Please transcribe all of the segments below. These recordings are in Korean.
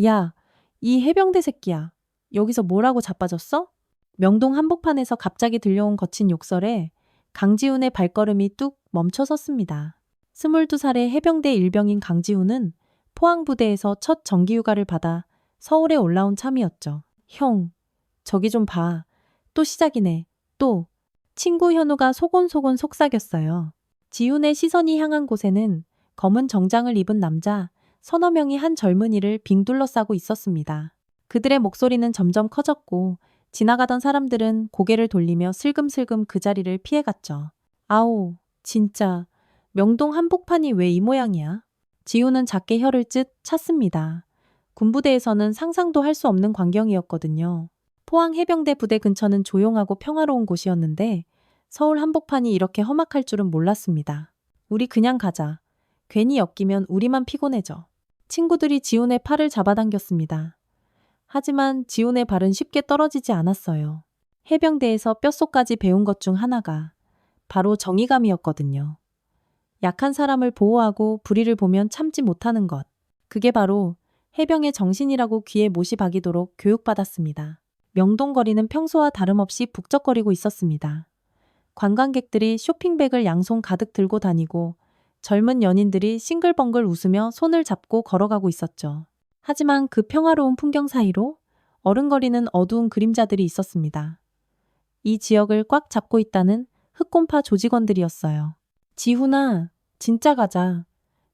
야, 이 해병대 새끼야. 여기서 뭐라고 자빠졌어? 명동 한복판에서 갑자기 들려온 거친 욕설에 강지훈의 발걸음이 뚝 멈춰 섰습니다. 22살의 해병대 일병인 강지훈은 포항부대에서 첫 정기휴가를 받아 서울에 올라온 참이었죠. 형, 저기 좀 봐. 또 시작이네. 또. 친구 현우가 소곤소곤 속삭였어요. 지훈의 시선이 향한 곳에는 검은 정장을 입은 남자 서너 명이 한 젊은이를 빙 둘러싸고 있었습니다. 그들의 목소리는 점점 커졌고 지나가던 사람들은 고개를 돌리며 슬금슬금 그 자리를 피해갔죠. 아오, 진짜 명동 한복판이 왜 이 모양이야? 지훈은 작게 혀를 쯧 찼습니다. 군부대에서는 상상도 할 수 없는 광경이었거든요. 포항 해병대 부대 근처는 조용하고 평화로운 곳이었는데 서울 한복판이 이렇게 험악할 줄은 몰랐습니다. 우리 그냥 가자. 괜히 엮이면 우리만 피곤해져. 친구들이 지훈의 팔을 잡아당겼습니다. 하지만 지훈의 발은 쉽게 떨어지지 않았어요. 해병대에서 뼛속까지 배운 것 중 하나가 바로 정의감이었거든요. 약한 사람을 보호하고 불의를 보면 참지 못하는 것. 그게 바로 해병의 정신이라고 귀에 못이 박이도록 교육받았습니다. 명동거리는 평소와 다름없이 북적거리고 있었습니다. 관광객들이 쇼핑백을 양손 가득 들고 다니고 젊은 연인들이 싱글벙글 웃으며 손을 잡고 걸어가고 있었죠. 하지만 그 평화로운 풍경 사이로 어른거리는 어두운 그림자들이 있었습니다. 이 지역을 꽉 잡고 있다는 흑곰파 조직원들이었어요. 지훈아, 진짜 가자.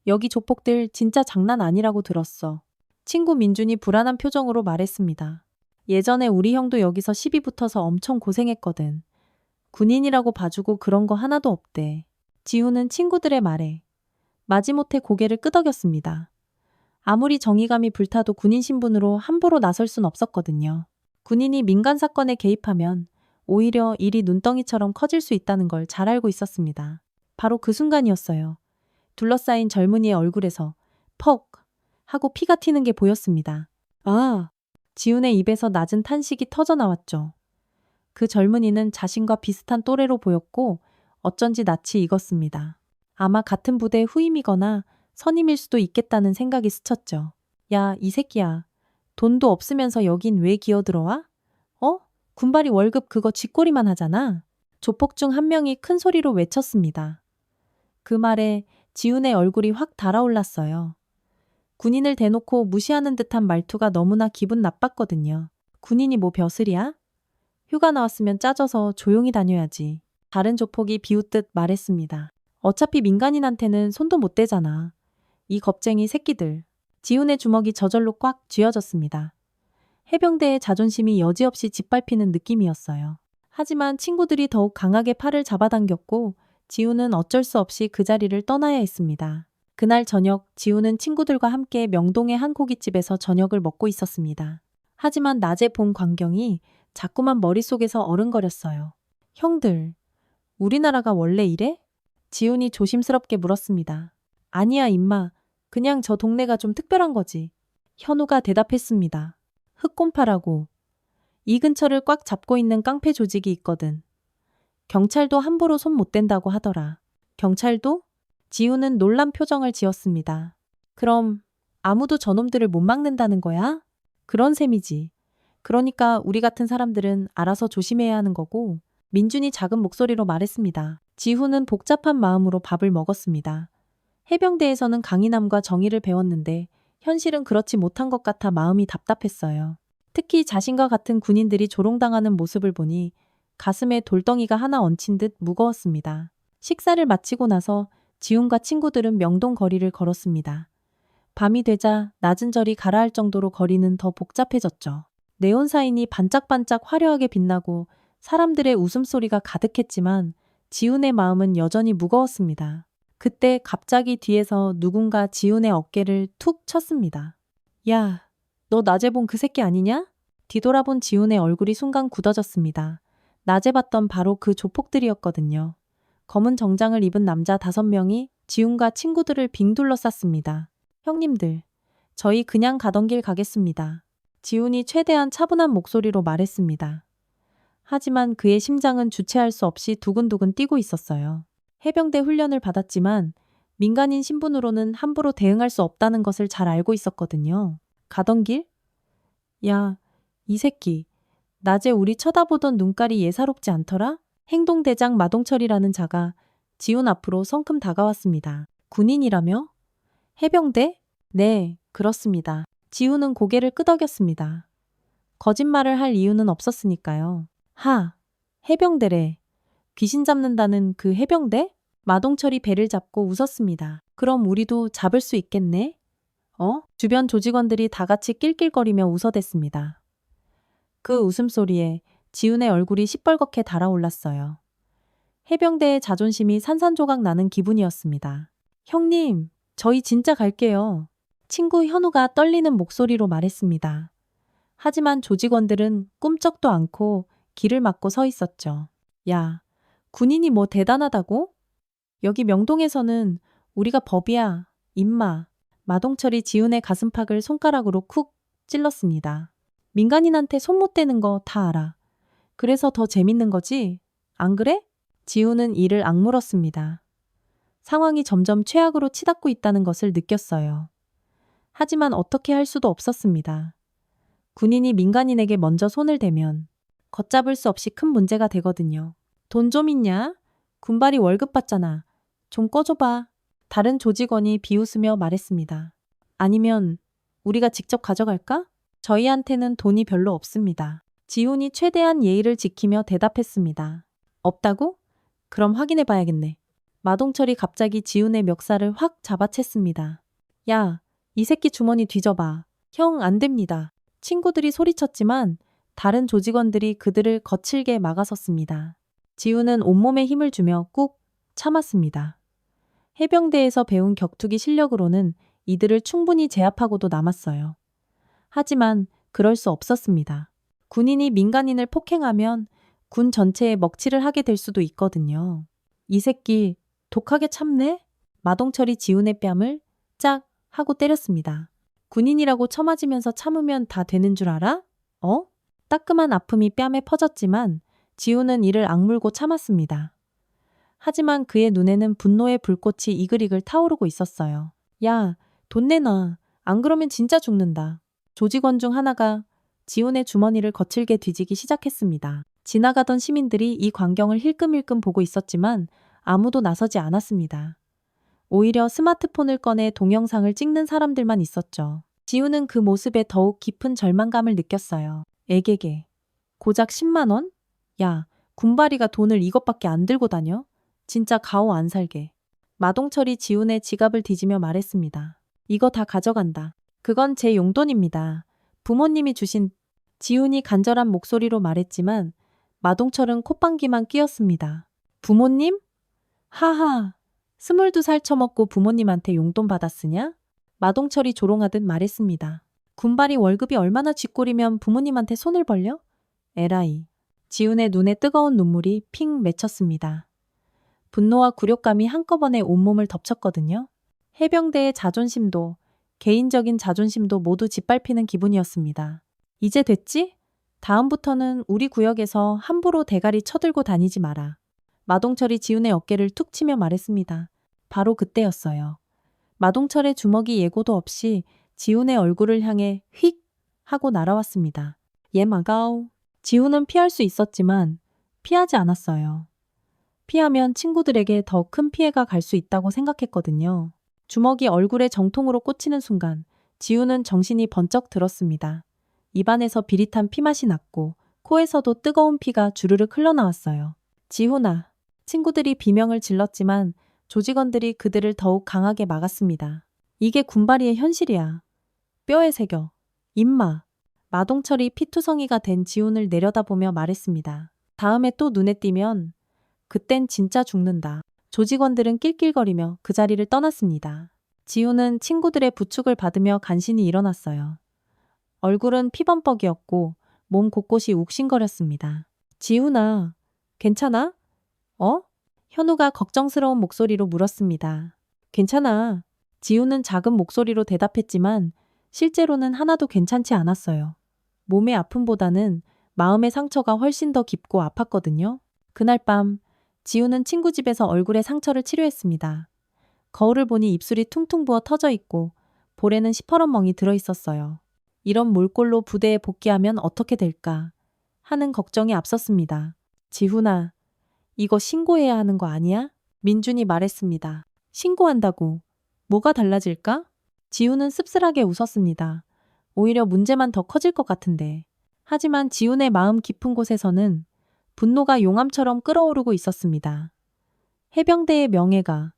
여기 조폭들 진짜 장난 아니라고 들었어. 친구 민준이 불안한 표정으로 말했습니다. 예전에 우리 형도 여기서 시비 붙어서 엄청 고생했거든. 군인이라고 봐주고 그런 거 하나도 없대. 지훈은 친구들의 말에 마지못해 고개를 끄덕였습니다. 아무리 정의감이 불타도 군인 신분으로 함부로 나설 순 없었거든요. 군인이 민간 사건에 개입하면 오히려 일이 눈덩이처럼 커질 수 있다는 걸 잘 알고 있었습니다. 바로 그 순간이었어요. 둘러싸인 젊은이의 얼굴에서 퍽 하고 피가 튀는 게 보였습니다. 아! 지훈의 입에서 낮은 탄식이 터져 나왔죠. 그 젊은이는 자신과 비슷한 또래로 보였고 어쩐지 낯이 익었습니다. 아마 같은 부대 후임이거나 선임일 수도 있겠다는 생각이 스쳤죠. 야, 이 새끼야. 돈도 없으면서 여긴 왜 기어들어와? 어? 군발이 월급 그거 쥐꼬리만 하잖아. 조폭 중 한 명이 큰 소리로 외쳤습니다. 그 말에 지훈의 얼굴이 확 달아올랐어요. 군인을 대놓고 무시하는 듯한 말투가 너무나 기분 나빴거든요. 군인이 뭐 벼슬이야? 휴가 나왔으면 짜져서 조용히 다녀야지. 다른 조폭이 비웃듯 말했습니다. 어차피 민간인한테는 손도 못 대잖아. 이 겁쟁이 새끼들. 지훈의 주먹이 저절로 꽉 쥐어졌습니다. 해병대의 자존심이 여지없이 짓밟히는 느낌이었어요. 하지만 친구들이 더욱 강하게 팔을 잡아당겼고 지훈은 어쩔 수 없이 그 자리를 떠나야 했습니다. 그날 저녁 지훈은 친구들과 함께 명동의 한 고깃집에서 저녁을 먹고 있었습니다. 하지만 낮에 본 광경이 자꾸만 머릿속에서 어른거렸어요. 형들, 우리나라가 원래 이래? 지훈이 조심스럽게 물었습니다. 아니야, 임마. 그냥 저 동네가 좀 특별한 거지. 현우가 대답했습니다. 흑곰파라고. 이 근처를 꽉 잡고 있는 깡패 조직이 있거든. 경찰도 함부로 손 못 댄다고 하더라. 경찰도? 지훈은 놀란 표정을 지었습니다. 그럼 아무도 저놈들을 못 막는다는 거야? 그런 셈이지. 그러니까 우리 같은 사람들은 알아서 조심해야 하는 거고, 민준이 작은 목소리로 말했습니다. 지훈은 복잡한 마음으로 밥을 먹었습니다. 해병대에서는 강인함과 정의를 배웠는데 현실은 그렇지 못한 것 같아 마음이 답답했어요. 특히 자신과 같은 군인들이 조롱당하는 모습을 보니 가슴에 돌덩이가 하나 얹힌 듯 무거웠습니다. 식사를 마치고 나서 지훈과 친구들은 명동 거리를 걸었습니다. 밤이 되자 낮은 절이 가라앉을 정도로 거리는 더 복잡해졌죠. 네온사인이 반짝반짝 화려하게 빛나고 사람들의 웃음소리가 가득했지만 지훈의 마음은 여전히 무거웠습니다. 그때 갑자기 뒤에서 누군가 지훈의 어깨를 툭 쳤습니다. 야, 너 낮에 본 그 새끼 아니냐? 뒤돌아본 지훈의 얼굴이 순간 굳어졌습니다. 낮에 봤던 바로 그 조폭들이었거든요. 검은 정장을 입은 남자 5명이 지훈과 친구들을 빙 둘러쌌습니다. 형님들, 저희 그냥 가던 길 가겠습니다. 지훈이 최대한 차분한 목소리로 말했습니다. 하지만 그의 심장은 주체할 수 없이 두근두근 뛰고 있었어요. 해병대 훈련을 받았지만 민간인 신분으로는 함부로 대응할 수 없다는 것을 잘 알고 있었거든요. 가던 길? 야, 이 새끼. 낮에 우리 쳐다보던 눈깔이 예사롭지 않더라? 행동대장 마동철이라는 자가 지훈 앞으로 성큼 다가왔습니다. 군인이라며? 해병대? 네, 그렇습니다. 지훈은 고개를 끄덕였습니다. 거짓말을 할 이유는 없었으니까요. 하, 해병대래. 귀신 잡는다는 그 해병대? 마동철이 배를 잡고 웃었습니다. 그럼 우리도 잡을 수 있겠네? 주변 조직원들이 다 같이 낄낄거리며 웃어댔습니다. 그 웃음소리에 지훈의 얼굴이 시뻘겋게 달아올랐어요. 해병대의 자존심이 산산조각 나는 기분이었습니다. 형님, 저희 진짜 갈게요. 친구 현우가 떨리는 목소리로 말했습니다. 하지만 조직원들은 꿈쩍도 않고 길을 막고 서 있었죠. 야, 군인이 뭐 대단하다고? 여기 명동에서는 우리가 법이야, 임마. 마동철이 지훈의 가슴팍을 손가락으로 쿡 찔렀습니다. 민간인한테 손 못 대는 거 다 알아. 그래서 더 재밌는 거지? 안 그래? 지훈은 이를 악물었습니다. 상황이 점점 최악으로 치닫고 있다는 것을 느꼈어요. 하지만 어떻게 할 수도 없었습니다. 군인이 민간인에게 먼저 손을 대면 걷잡을 수 없이 큰 문제가 되거든요. 돈 좀 있냐? 군발이 월급 받잖아. 좀 꺼줘봐. 다른 조직원이 비웃으며 말했습니다. 아니면 우리가 직접 가져갈까? 저희한테는 돈이 별로 없습니다. 지훈이 최대한 예의를 지키며 대답했습니다. 없다고? 그럼 확인해 봐야겠네. 마동철이 갑자기 지훈의 멱살을 확 잡아챘습니다. 야, 이 새끼 주머니 뒤져봐. 형, 안 됩니다. 친구들이 소리쳤지만 다른 조직원들이 그들을 거칠게 막아섰습니다. 지훈은 온몸에 힘을 주며 꾹 참았습니다. 해병대에서 배운 격투기 실력으로는 이들을 충분히 제압하고도 남았어요. 하지만 그럴 수 없었습니다. 군인이 민간인을 폭행하면 군 전체에 먹칠을 하게 될 수도 있거든요. 이 새끼 독하게 참네? 마동철이 지훈의 뺨을 짝 하고 때렸습니다. 군인이라고 처맞으면서 참으면 다 되는 줄 알아? 따끔한 아픔이 뺨에 퍼졌지만 지훈은 이를 악물고 참았습니다. 하지만 그의 눈에는 분노의 불꽃이 이글이글 타오르고 있었어요. 야, 돈 내놔. 안 그러면 진짜 죽는다. 조직원 중 하나가 지훈의 주머니를 거칠게 뒤지기 시작했습니다. 지나가던 시민들이 이 광경을 힐끔힐끔 보고 있었지만 아무도 나서지 않았습니다. 오히려 스마트폰을 꺼내 동영상을 찍는 사람들만 있었죠. 지훈은 그 모습에 더욱 깊은 절망감을 느꼈어요. 에게게. 고작 10만 원? 야, 군바리가 돈을 이것밖에 안 들고 다녀? 진짜 가오 안 살게. 마동철이 지훈의 지갑을 뒤지며 말했습니다. 이거 다 가져간다. 그건 제 용돈입니다. 부모님이 주신. 지훈이 간절한 목소리로 말했지만 마동철은 콧방귀만 뀌었습니다. 부모님? 하하. 22살 처먹고 부모님한테 용돈 받았으냐? 마동철이 조롱하듯 말했습니다. 군발이 월급이 얼마나 쥐꼴이면 부모님한테 손을 벌려? 에라이. 지훈의 눈에 뜨거운 눈물이 핑 맺혔습니다. 분노와 굴욕감이 한꺼번에 온몸을 덮쳤거든요. 해병대의 자존심도 개인적인 자존심도 모두 짓밟히는 기분이었습니다. 이제 됐지? 다음부터는 우리 구역에서 함부로 대가리 쳐들고 다니지 마라. 마동철이 지훈의 어깨를 툭 치며 말했습니다. 바로 그때였어요. 마동철의 주먹이 예고도 없이 지훈의 얼굴을 향해 휙 하고 날아왔습니다. 예마가오. 지훈은 피할 수 있었지만 피하지 않았어요. 피하면 친구들에게 더 큰 피해가 갈 수 있다고 생각했거든요. 주먹이 얼굴에 정통으로 꽂히는 순간 지훈은 정신이 번쩍 들었습니다. 입안에서 비릿한 피맛이 났고 코에서도 뜨거운 피가 주르륵 흘러나왔어요. 지훈아. 친구들이 비명을 질렀지만 조직원들이 그들을 더욱 강하게 막았습니다. 이게 군바리의 현실이야. 뼈에 새겨. 임마. 마동철이 피투성이가 된 지훈을 내려다보며 말했습니다. 다음에 또 눈에 띄면 그땐 진짜 죽는다. 조직원들은 낄낄거리며 그 자리를 떠났습니다. 지훈은 친구들의 부축을 받으며 간신히 일어났어요. 얼굴은 피범벅이었고 몸 곳곳이 욱신거렸습니다. 지훈아, 괜찮아? 현우가 걱정스러운 목소리로 물었습니다. 괜찮아. 지훈은 작은 목소리로 대답했지만 실제로는 하나도 괜찮지 않았어요. 몸의 아픔보다는 마음의 상처가 훨씬 더 깊고 아팠거든요. 그날 밤 지훈은 친구 집에서 얼굴에 상처를 치료했습니다. 거울을 보니 입술이 퉁퉁 부어 터져 있고 볼에는 시퍼런 멍이 들어 있었어요. 이런 몰골로 부대에 복귀하면 어떻게 될까 하는 걱정이 앞섰습니다. 지훈아, 이거 신고해야 하는 거 아니야? 민준이 말했습니다. 신고한다고 뭐가 달라질까? 지훈은 씁쓸하게 웃었습니다. 오히려 문제만 더 커질 것 같은데. 하지만 지훈의 마음 깊은 곳에서는 분노가 용암처럼 끓어오르고 있었습니다. 해병대의 명예가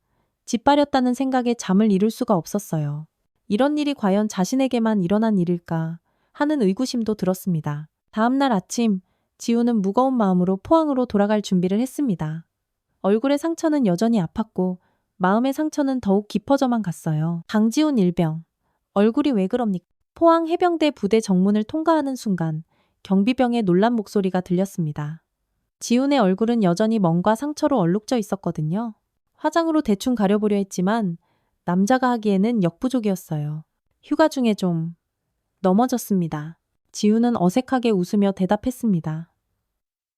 짓밟렸다는 생각에 잠을 이룰 수가 없었어요. 이런 일이 과연 자신에게만 일어난 일일까 하는 의구심도 들었습니다. 다음 날 아침, 지훈은 무거운 마음으로 포항으로 돌아갈 준비를 했습니다. 얼굴의 상처는 여전히 아팠고 마음의 상처는 더욱 깊어져만 갔어요. 강지훈 일병, 얼굴이 왜 그럽니까? 포항 해병대 부대 정문을 통과하는 순간 경비병의 놀란 목소리가 들렸습니다. 지훈의 얼굴은 여전히 멍과 상처로 얼룩져 있었거든요. 화장으로 대충 가려보려 했지만 남자가 하기에는 역부족이었어요. 휴가 중에 좀 넘어졌습니다. 지훈은 어색하게 웃으며 대답했습니다.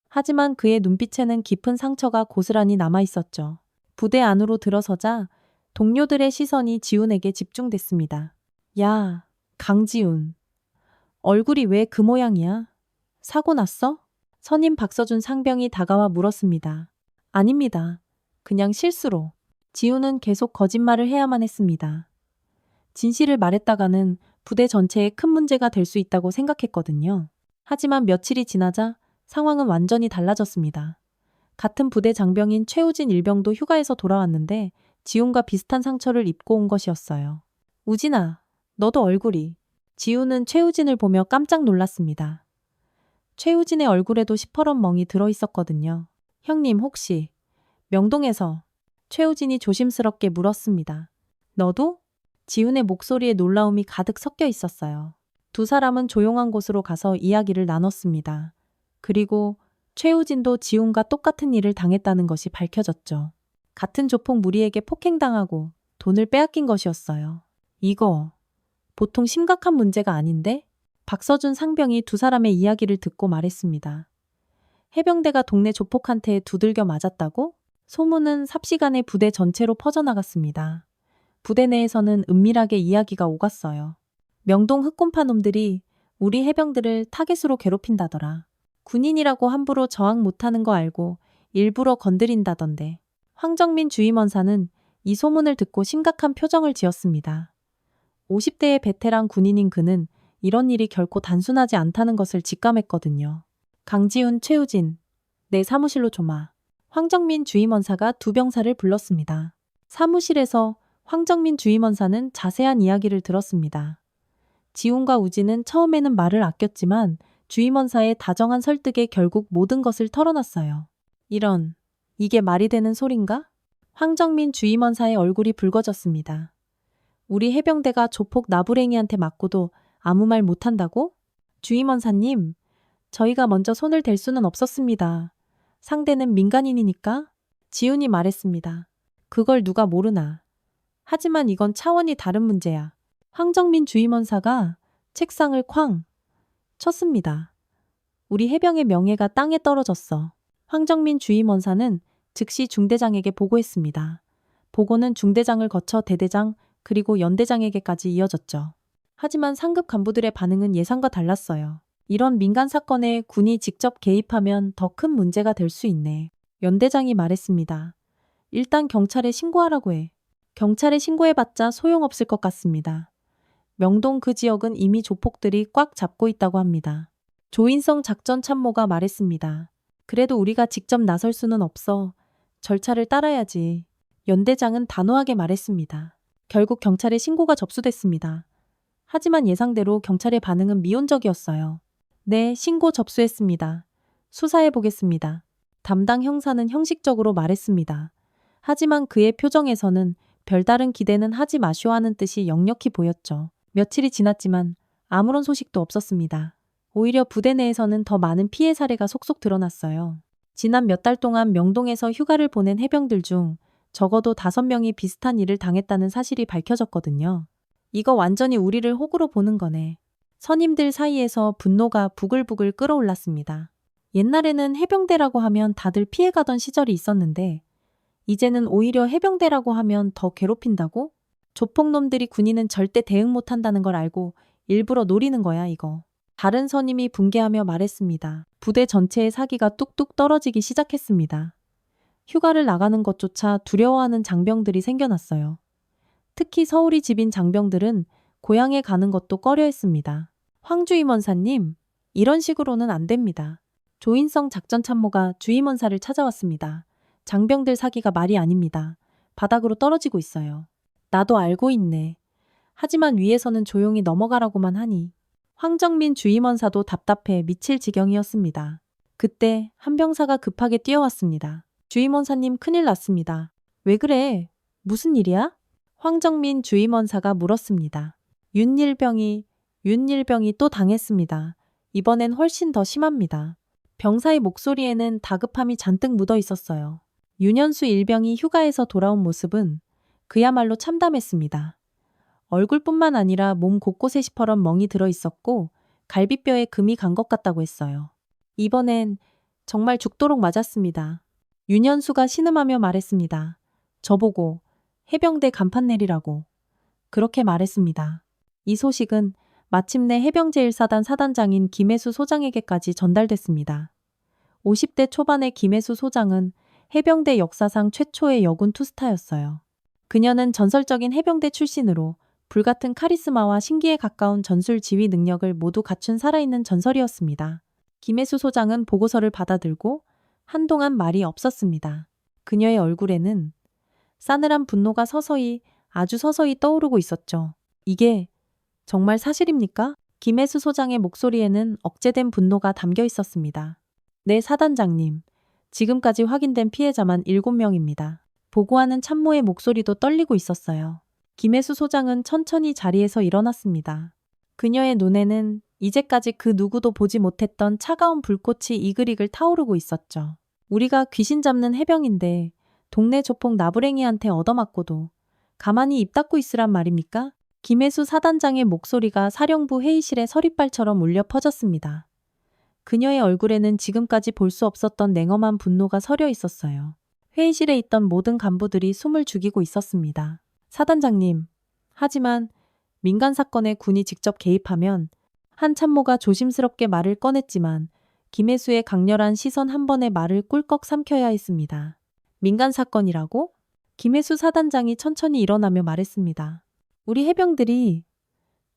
하지만 그의 눈빛에는 깊은 상처가 고스란히 남아 있었죠. 부대 안으로 들어서자 동료들의 시선이 지훈에게 집중됐습니다. 야, 강지훈. 얼굴이 왜 그 모양이야? 사고 났어? 선임 박서준 상병이 다가와 물었습니다. 아닙니다. 그냥 실수로. 지훈은 계속 거짓말을 해야만 했습니다. 진실을 말했다가는 부대 전체에 큰 문제가 될 수 있다고 생각했거든요. 하지만 며칠이 지나자 상황은 완전히 달라졌습니다. 같은 부대 장병인 최우진 일병도 휴가에서 돌아왔는데 지훈과 비슷한 상처를 입고 온 것이었어요. 우진아, 너도 얼굴이. 지훈은 최우진을 보며 깜짝 놀랐습니다. 최우진의 얼굴에도 시퍼런 멍이 들어 있었거든요. 형님 혹시 명동에서? 최우진이 조심스럽게 물었습니다. 너도? 지훈의 목소리에 놀라움이 가득 섞여 있었어요. 두 사람은 조용한 곳으로 가서 이야기를 나눴습니다. 그리고 최우진도 지훈과 똑같은 일을 당했다는 것이 밝혀졌죠. 같은 조폭 무리에게 폭행당하고 돈을 빼앗긴 것이었어요. 이거 보통 심각한 문제가 아닌데? 박서준 상병이 두 사람의 이야기를 듣고 말했습니다. 해병대가 동네 조폭한테 두들겨 맞았다고? 소문은 삽시간에 부대 전체로 퍼져나갔습니다. 부대 내에서는 은밀하게 이야기가 오갔어요. 명동 흑곰파 놈들이 우리 해병들을 타겟으로 괴롭힌다더라. 군인이라고 함부로 저항 못하는 거 알고 일부러 건드린다던데. 황정민 주임원사는 이 소문을 듣고 심각한 표정을 지었습니다. 50대의 베테랑 군인인 그는 이런 일이 결코 단순하지 않다는 것을 직감했거든요. 강지훈, 최우진, 내 사무실로 좀와. 황정민 주임원사가 두 병사를 불렀습니다. 사무실에서 황정민 주임원사는 자세한 이야기를 들었습니다. 지훈과 우진은 처음에는 말을 아꼈지만 주임원사의 다정한 설득에 결국 모든 것을 털어놨어요. 이게 말이 되는 소린가? 황정민 주임원사의 얼굴이 붉어졌습니다. 우리 해병대가 조폭 나부랭이한테 맞고도 아무 말 못한다고? 주임원사님, 저희가 먼저 손을 댈 수는 없었습니다. 상대는 민간인이니까? 지훈이 말했습니다. 그걸 누가 모르나. 하지만 이건 차원이 다른 문제야. 황정민 주임원사가 책상을 쾅 쳤습니다. 우리 해병의 명예가 땅에 떨어졌어. 황정민 주임원사는 즉시 중대장에게 보고했습니다. 보고는 중대장을 거쳐 대대장 그리고 연대장에게까지 이어졌죠. 하지만 상급 간부들의 반응은 예상과 달랐어요. 이런 민간 사건에 군이 직접 개입하면 더 큰 문제가 될 수 있네. 연대장이 말했습니다. 일단 경찰에 신고하라고 해. 경찰에 신고해봤자 소용없을 것 같습니다. 명동 그 지역은 이미 조폭들이 꽉 잡고 있다고 합니다. 조인성 작전 참모가 말했습니다. 그래도 우리가 직접 나설 수는 없어. 절차를 따라야지. 연대장은 단호하게 말했습니다. 결국 경찰에 신고가 접수됐습니다. 하지만 예상대로 경찰의 반응은 미온적이었어요. 네, 신고 접수했습니다. 수사해 보겠습니다. 담당 형사는 형식적으로 말했습니다. 하지만 그의 표정에서는 별다른 기대는 하지 마시오 하는 뜻이 역력히 보였죠. 며칠이 지났지만 아무런 소식도 없었습니다. 오히려 부대 내에서는 더 많은 피해 사례가 속속 드러났어요. 지난 몇 달 동안 명동에서 휴가를 보낸 해병들 중 적어도 5명이 비슷한 일을 당했다는 사실이 밝혀졌거든요. 이거 완전히 우리를 호구로 보는 거네. 선임들 사이에서 분노가 부글부글 끓어올랐습니다. 옛날에는 해병대라고 하면 다들 피해가던 시절이 있었는데 이제는 오히려 해병대라고 하면 더 괴롭힌다고? 조폭놈들이 군인은 절대 대응 못한다는 걸 알고 일부러 노리는 거야, 이거. 다른 선임이 붕괴하며 말했습니다. 부대 전체의 사기가 뚝뚝 떨어지기 시작했습니다. 휴가를 나가는 것조차 두려워하는 장병들이 생겨났어요. 특히 서울이 집인 장병들은 고향에 가는 것도 꺼려했습니다. 황주임원사님, 이런 식으로는 안 됩니다. 조인성 작전참모가 주임원사를 찾아왔습니다. 장병들 사기가 말이 아닙니다. 바닥으로 떨어지고 있어요. 나도 알고 있네. 하지만 위에서는 조용히 넘어가라고만 하니. 황정민 주임원사도 답답해 미칠 지경이었습니다. 그때 한 병사가 급하게 뛰어왔습니다. 주임원사님, 큰일 났습니다. 왜 그래? 무슨 일이야? 황정민 주임원사가 물었습니다. 윤일병이 또 당했습니다. 이번엔 훨씬 더 심합니다. 병사의 목소리에는 다급함이 잔뜩 묻어 있었어요. 윤현수 일병이 휴가에서 돌아온 모습은 그야말로 참담했습니다. 얼굴뿐만 아니라 몸 곳곳에 시퍼런 멍이 들어 있었고 갈비뼈에 금이 간 것 같다고 했어요. 이번엔 정말 죽도록 맞았습니다. 윤현수가 신음하며 말했습니다. 저보고 해병대 간판 내리라고 그렇게 말했습니다. 이 소식은 마침내 해병 제1사단 사단장인 김혜수 소장에게까지 전달됐습니다. 50대 초반의 김혜수 소장은 해병대 역사상 최초의 여군 투스타였어요. 그녀는 전설적인 해병대 출신으로 불같은 카리스마와 신기에 가까운 전술 지휘 능력을 모두 갖춘 살아있는 전설이었습니다. 김혜수 소장은 보고서를 받아들고 한동안 말이 없었습니다. 그녀의 얼굴에는 싸늘한 분노가 아주 서서히 떠오르고 있었죠. 이게 정말 사실입니까? 김혜수 소장의 목소리에는 억제된 분노가 담겨 있었습니다. 네, 사단장님. 지금까지 확인된 피해자만 7명입니다. 보고하는 참모의 목소리도 떨리고 있었어요. 김혜수 소장은 천천히 자리에서 일어났습니다. 그녀의 눈에는 이제까지 그 누구도 보지 못했던 차가운 불꽃이 이글이글 타오르고 있었죠. 우리가 귀신 잡는 해병인데 동네 조폭 나부랭이한테 얻어맞고도 가만히 입 닫고 있으란 말입니까? 김혜수 사단장의 목소리가 사령부 회의실의 서리발처럼 울려 퍼졌습니다. 그녀의 얼굴에는 지금까지 볼 수 없었던 냉엄한 분노가 서려 있었어요. 회의실에 있던 모든 간부들이 숨을 죽이고 있었습니다. 사단장님, 하지만 민간 사건에 군이 직접 개입하면 한 참모가 조심스럽게 말을 꺼냈지만 김혜수의 강렬한 시선 한 번에 말을 꿀꺽 삼켜야 했습니다. 민간 사건이라고? 김혜수 사단장이 천천히 일어나며 말했습니다. 우리 해병들이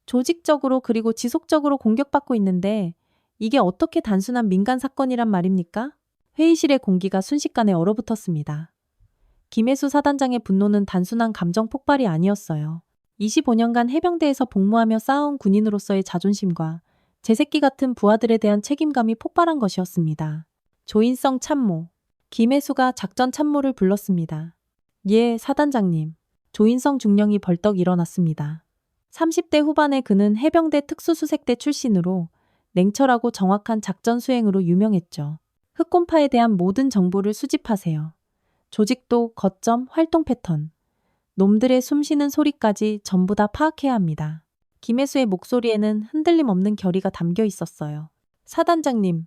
조직적으로 그리고 지속적으로 공격받고 있는데 이게 어떻게 단순한 민간 사건이란 말입니까? 회의실의 공기가 순식간에 얼어붙었습니다. 김혜수 사단장의 분노는 단순한 감정 폭발이 아니었어요. 25년간 해병대에서 복무하며 쌓아온 군인으로서의 자존심과 제 새끼 같은 부하들에 대한 책임감이 폭발한 것이었습니다. 조인성 참모. 김혜수가 작전 참모를 불렀습니다. 예, 사단장님. 조인성 중령이 벌떡 일어났습니다. 30대 후반의 그는 해병대 특수수색대 출신으로 냉철하고 정확한 작전 수행으로 유명했죠. 흑곰파에 대한 모든 정보를 수집하세요. 조직도, 거점, 활동 패턴, 놈들의 숨쉬는 소리까지 전부 다 파악해야 합니다. 김혜수의 목소리에는 흔들림 없는 결의가 담겨 있었어요. 사단장님,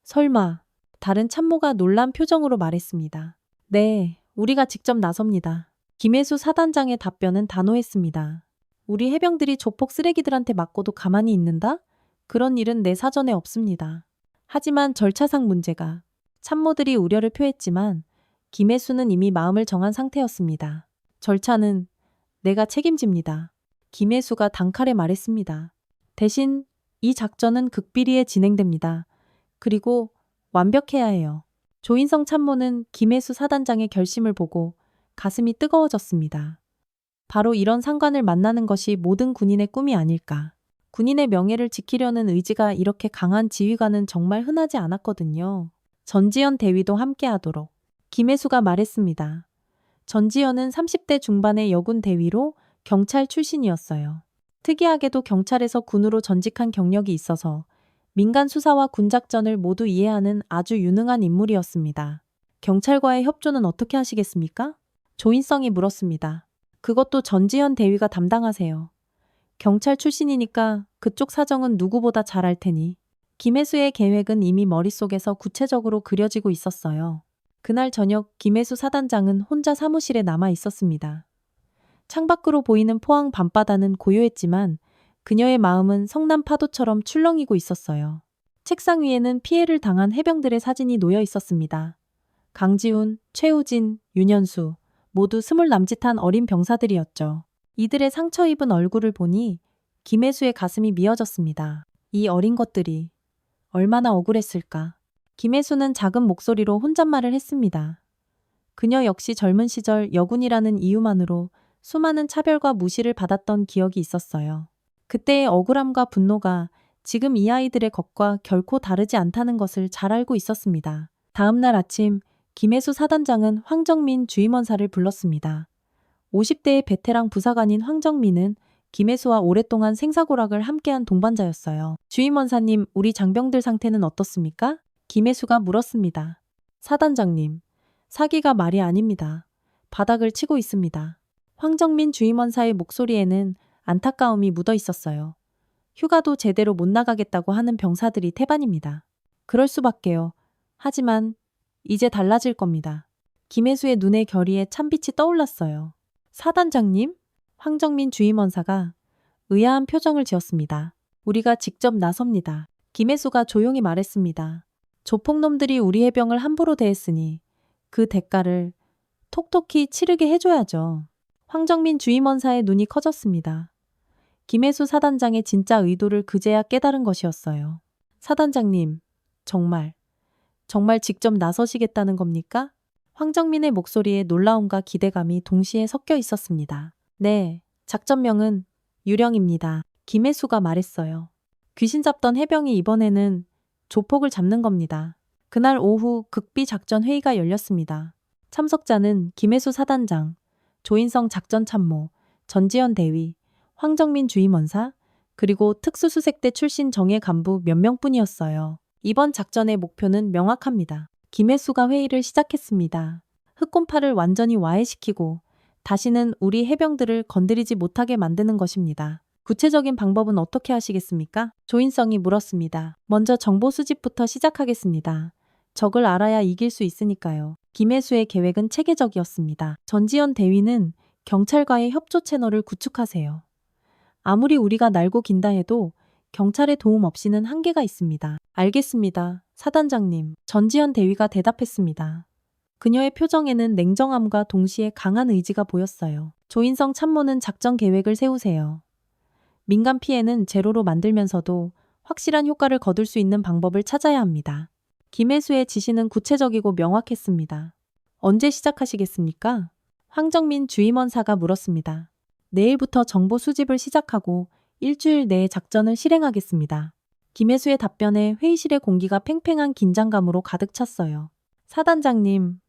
설마. 다른 참모가 놀란 표정으로 말했습니다. 네, 우리가 직접 나섭니다. 김혜수 사단장의 답변은 단호했습니다. 우리 해병들이 조폭 쓰레기들한테 맞고도 가만히 있는다? 그런 일은 내 사전에 없습니다. 하지만 절차상 문제가. 참모들이 우려를 표했지만 김혜수는 이미 마음을 정한 상태였습니다. 절차는 내가 책임집니다. 김혜수가 단칼에 말했습니다. 대신 이 작전은 극비리에 진행됩니다. 그리고 완벽해야 해요. 조인성 참모는 김혜수 사단장의 결심을 보고 가슴이 뜨거워졌습니다. 바로 이런 상관을 만나는 것이 모든 군인의 꿈이 아닐까. 군인의 명예를 지키려는 의지가 이렇게 강한 지휘관은 정말 흔하지 않았거든요. 전지현 대위도 함께하도록. 김혜수가 말했습니다. 전지현은 30대 중반의 여군 대위로 경찰 출신이었어요. 특이하게도 경찰에서 군으로 전직한 경력이 있어서 민간 수사와 군 작전을 모두 이해하는 아주 유능한 인물이었습니다. 경찰과의 협조는 어떻게 하시겠습니까? 조인성이 물었습니다. 그것도 전지현 대위가 담당하세요. 경찰 출신이니까 그쪽 사정은 누구보다 잘 알 테니. 김혜수의 계획은 이미 머릿속에서 구체적으로 그려지고 있었어요. 그날 저녁 김혜수 사단장은 혼자 사무실에 남아 있었습니다. 창밖으로 보이는 포항 밤바다는 고요했지만 그녀의 마음은 성남 파도처럼 출렁이고 있었어요. 책상 위에는 피해를 당한 해병들의 사진이 놓여 있었습니다. 강지훈, 최우진, 윤현수 모두 20 남짓한 어린 병사들이었죠. 이들의 상처 입은 얼굴을 보니 김혜수의 가슴이 미어졌습니다. 이 어린 것들이 얼마나 억울했을까. 김혜수는 작은 목소리로 혼잣말을 했습니다. 그녀 역시 젊은 시절 여군이라는 이유만으로 수많은 차별과 무시를 받았던 기억이 있었어요. 그때의 억울함과 분노가 지금 이 아이들의 것과 결코 다르지 않다는 것을 잘 알고 있었습니다. 다음 날 아침 김혜수 사단장은 황정민 주임원사를 불렀습니다. 50대의 베테랑 부사관인 황정민은 김혜수와 오랫동안 생사고락을 함께한 동반자였어요. 주임원사님, 우리 장병들 상태는 어떻습니까? 김혜수가 물었습니다. 사단장님, 사기가 말이 아닙니다. 바닥을 치고 있습니다. 황정민 주임원사의 목소리에는 안타까움이 묻어 있었어요. 휴가도 제대로 못 나가겠다고 하는 병사들이 태반입니다. 그럴 수밖에요. 하지만 이제 달라질 겁니다. 김혜수의 눈의 결의에 찬빛이 떠올랐어요. 사단장님? 황정민 주임원사가 의아한 표정을 지었습니다. 우리가 직접 나섭니다. 김혜수가 조용히 말했습니다. 조폭놈들이 우리 해병을 함부로 대했으니 그 대가를 톡톡히 치르게 해줘야죠. 황정민 주임원사의 눈이 커졌습니다. 김혜수 사단장의 진짜 의도를 그제야 깨달은 것이었어요. 사단장님, 정말 직접 나서시겠다는 겁니까? 황정민의 목소리에 놀라움과 기대감이 동시에 섞여 있었습니다. 네, 작전명은 유령입니다. 김혜수가 말했어요. 귀신 잡던 해병이 이번에는 조폭을 잡는 겁니다. 그날 오후 극비 작전 회의가 열렸습니다. 참석자는 김혜수 사단장, 조인성 작전참모, 전지현 대위, 황정민 주임원사, 그리고 특수수색대 출신 정예 간부 몇 명뿐이었어요. 이번 작전의 목표는 명확합니다. 김혜수가 회의를 시작했습니다. 흑곰파를 완전히 와해시키고 다시는 우리 해병들을 건드리지 못하게 만드는 것입니다. 구체적인 방법은 어떻게 하시겠습니까? 조인성이 물었습니다. 먼저 정보 수집부터 시작하겠습니다. 적을 알아야 이길 수 있으니까요. 김혜수의 계획은 체계적이었습니다. 전지현 대위는 경찰과의 협조 채널을 구축하세요. 아무리 우리가 날고 긴다 해도 경찰의 도움 없이는 한계가 있습니다. 알겠습니다. 사단장님. 전지현 대위가 대답했습니다. 그녀의 표정에는 냉정함과 동시에 강한 의지가 보였어요. 조인성 참모는 작전 계획을 세우세요. 민간 피해는 제로로 만들면서도 확실한 효과를 거둘 수 있는 방법을 찾아야 합니다. 김혜수의 지시는 구체적이고 명확했습니다. 언제 시작하시겠습니까? 황정민 주임원사가 물었습니다. 내일부터 정보 수집을 시작하고 일주일 내에 작전을 실행하겠습니다. 김혜수의 답변에 회의실의 공기가 팽팽한 긴장감으로 가득 찼어요. 사단장님,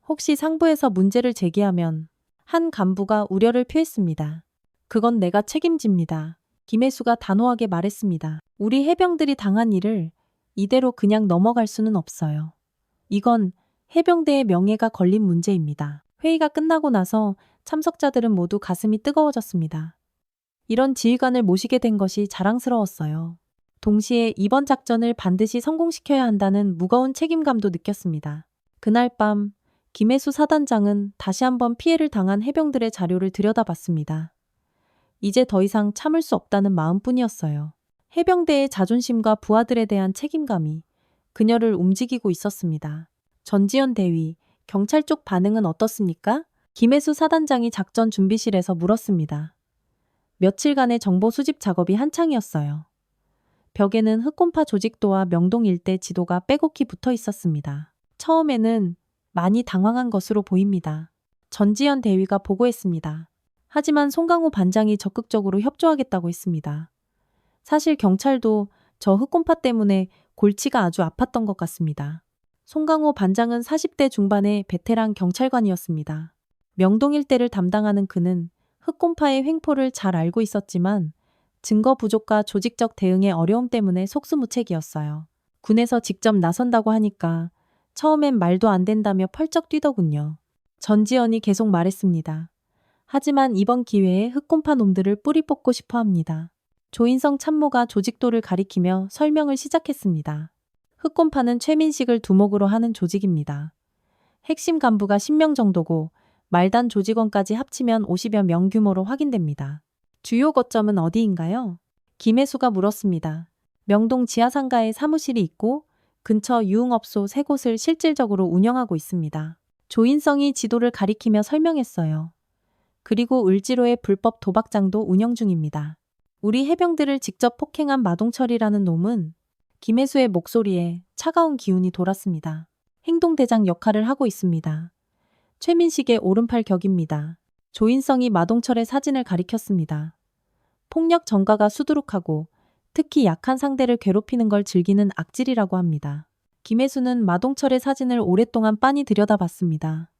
혹시 상부에서 문제를 제기하면 한 간부가 우려를 표했습니다. 그건 내가 책임집니다. 김혜수가 단호하게 말했습니다. 우리 해병들이 당한 일을 이대로 그냥 넘어갈 수는 없어요. 이건 해병대의 명예가 걸린 문제입니다. 회의가 끝나고 나서 참석자들은 모두 가슴이 뜨거워졌습니다. 이런 지휘관을 모시게 된 것이 자랑스러웠어요. 동시에 이번 작전을 반드시 성공시켜야 한다는 무거운 책임감도 느꼈습니다. 그날 밤 김혜수 사단장은 다시 한번 피해를 당한 해병들의 자료를 들여다봤습니다. 이제 더 이상 참을 수 없다는 마음뿐이었어요. 해병대의 자존심과 부하들에 대한 책임감이 그녀를 움직이고 있었습니다. 전지현 대위, 경찰 쪽 반응은 어떻습니까? 김혜수 사단장이 작전 준비실에서 물었습니다. 며칠간의 정보 수집 작업이 한창이었어요. 벽에는 흑곰파 조직도와 명동 일대 지도가 빼곡히 붙어 있었습니다. 처음에는 많이 당황한 것으로 보입니다. 전지현 대위가 보고했습니다. 하지만 송강호 반장이 적극적으로 협조하겠다고 했습니다. 사실 경찰도 저 흑곰파 때문에 골치가 아주 아팠던 것 같습니다. 송강호 반장은 40대 중반의 베테랑 경찰관이었습니다. 명동 일대를 담당하는 그는 흑곰파의 횡포를 잘 알고 있었지만 증거 부족과 조직적 대응의 어려움 때문에 속수무책이었어요. 군에서 직접 나선다고 하니까 처음엔 말도 안 된다며 펄쩍 뛰더군요. 전지현이 계속 말했습니다. 하지만 이번 기회에 흑곰파 놈들을 뿌리 뽑고 싶어 합니다. 조인성 참모가 조직도를 가리키며 설명을 시작했습니다. 흑곰파는 최민식을 두목으로 하는 조직입니다. 핵심 간부가 10명 정도고 말단 조직원까지 합치면 50여 명 규모로 확인됩니다. 주요 거점은 어디인가요? 김혜수가 물었습니다. 명동 지하상가에 사무실이 있고 근처 유흥업소 3곳을 실질적으로 운영하고 있습니다. 조인성이 지도를 가리키며 설명했어요. 그리고 을지로의 불법 도박장도 운영 중입니다. 우리 해병들을 직접 폭행한 마동철이라는 놈은 김혜수의 목소리에 차가운 기운이 돌았습니다. 행동대장 역할을 하고 있습니다. 최민식의 오른팔 격입니다. 조인성이 마동철의 사진을 가리켰습니다. 폭력 전가가 수두룩하고 특히 약한 상대를 괴롭히는 걸 즐기는 악질이라고 합니다. 김혜수는 마동철의 사진을 오랫동안 빤히 들여다봤습니다.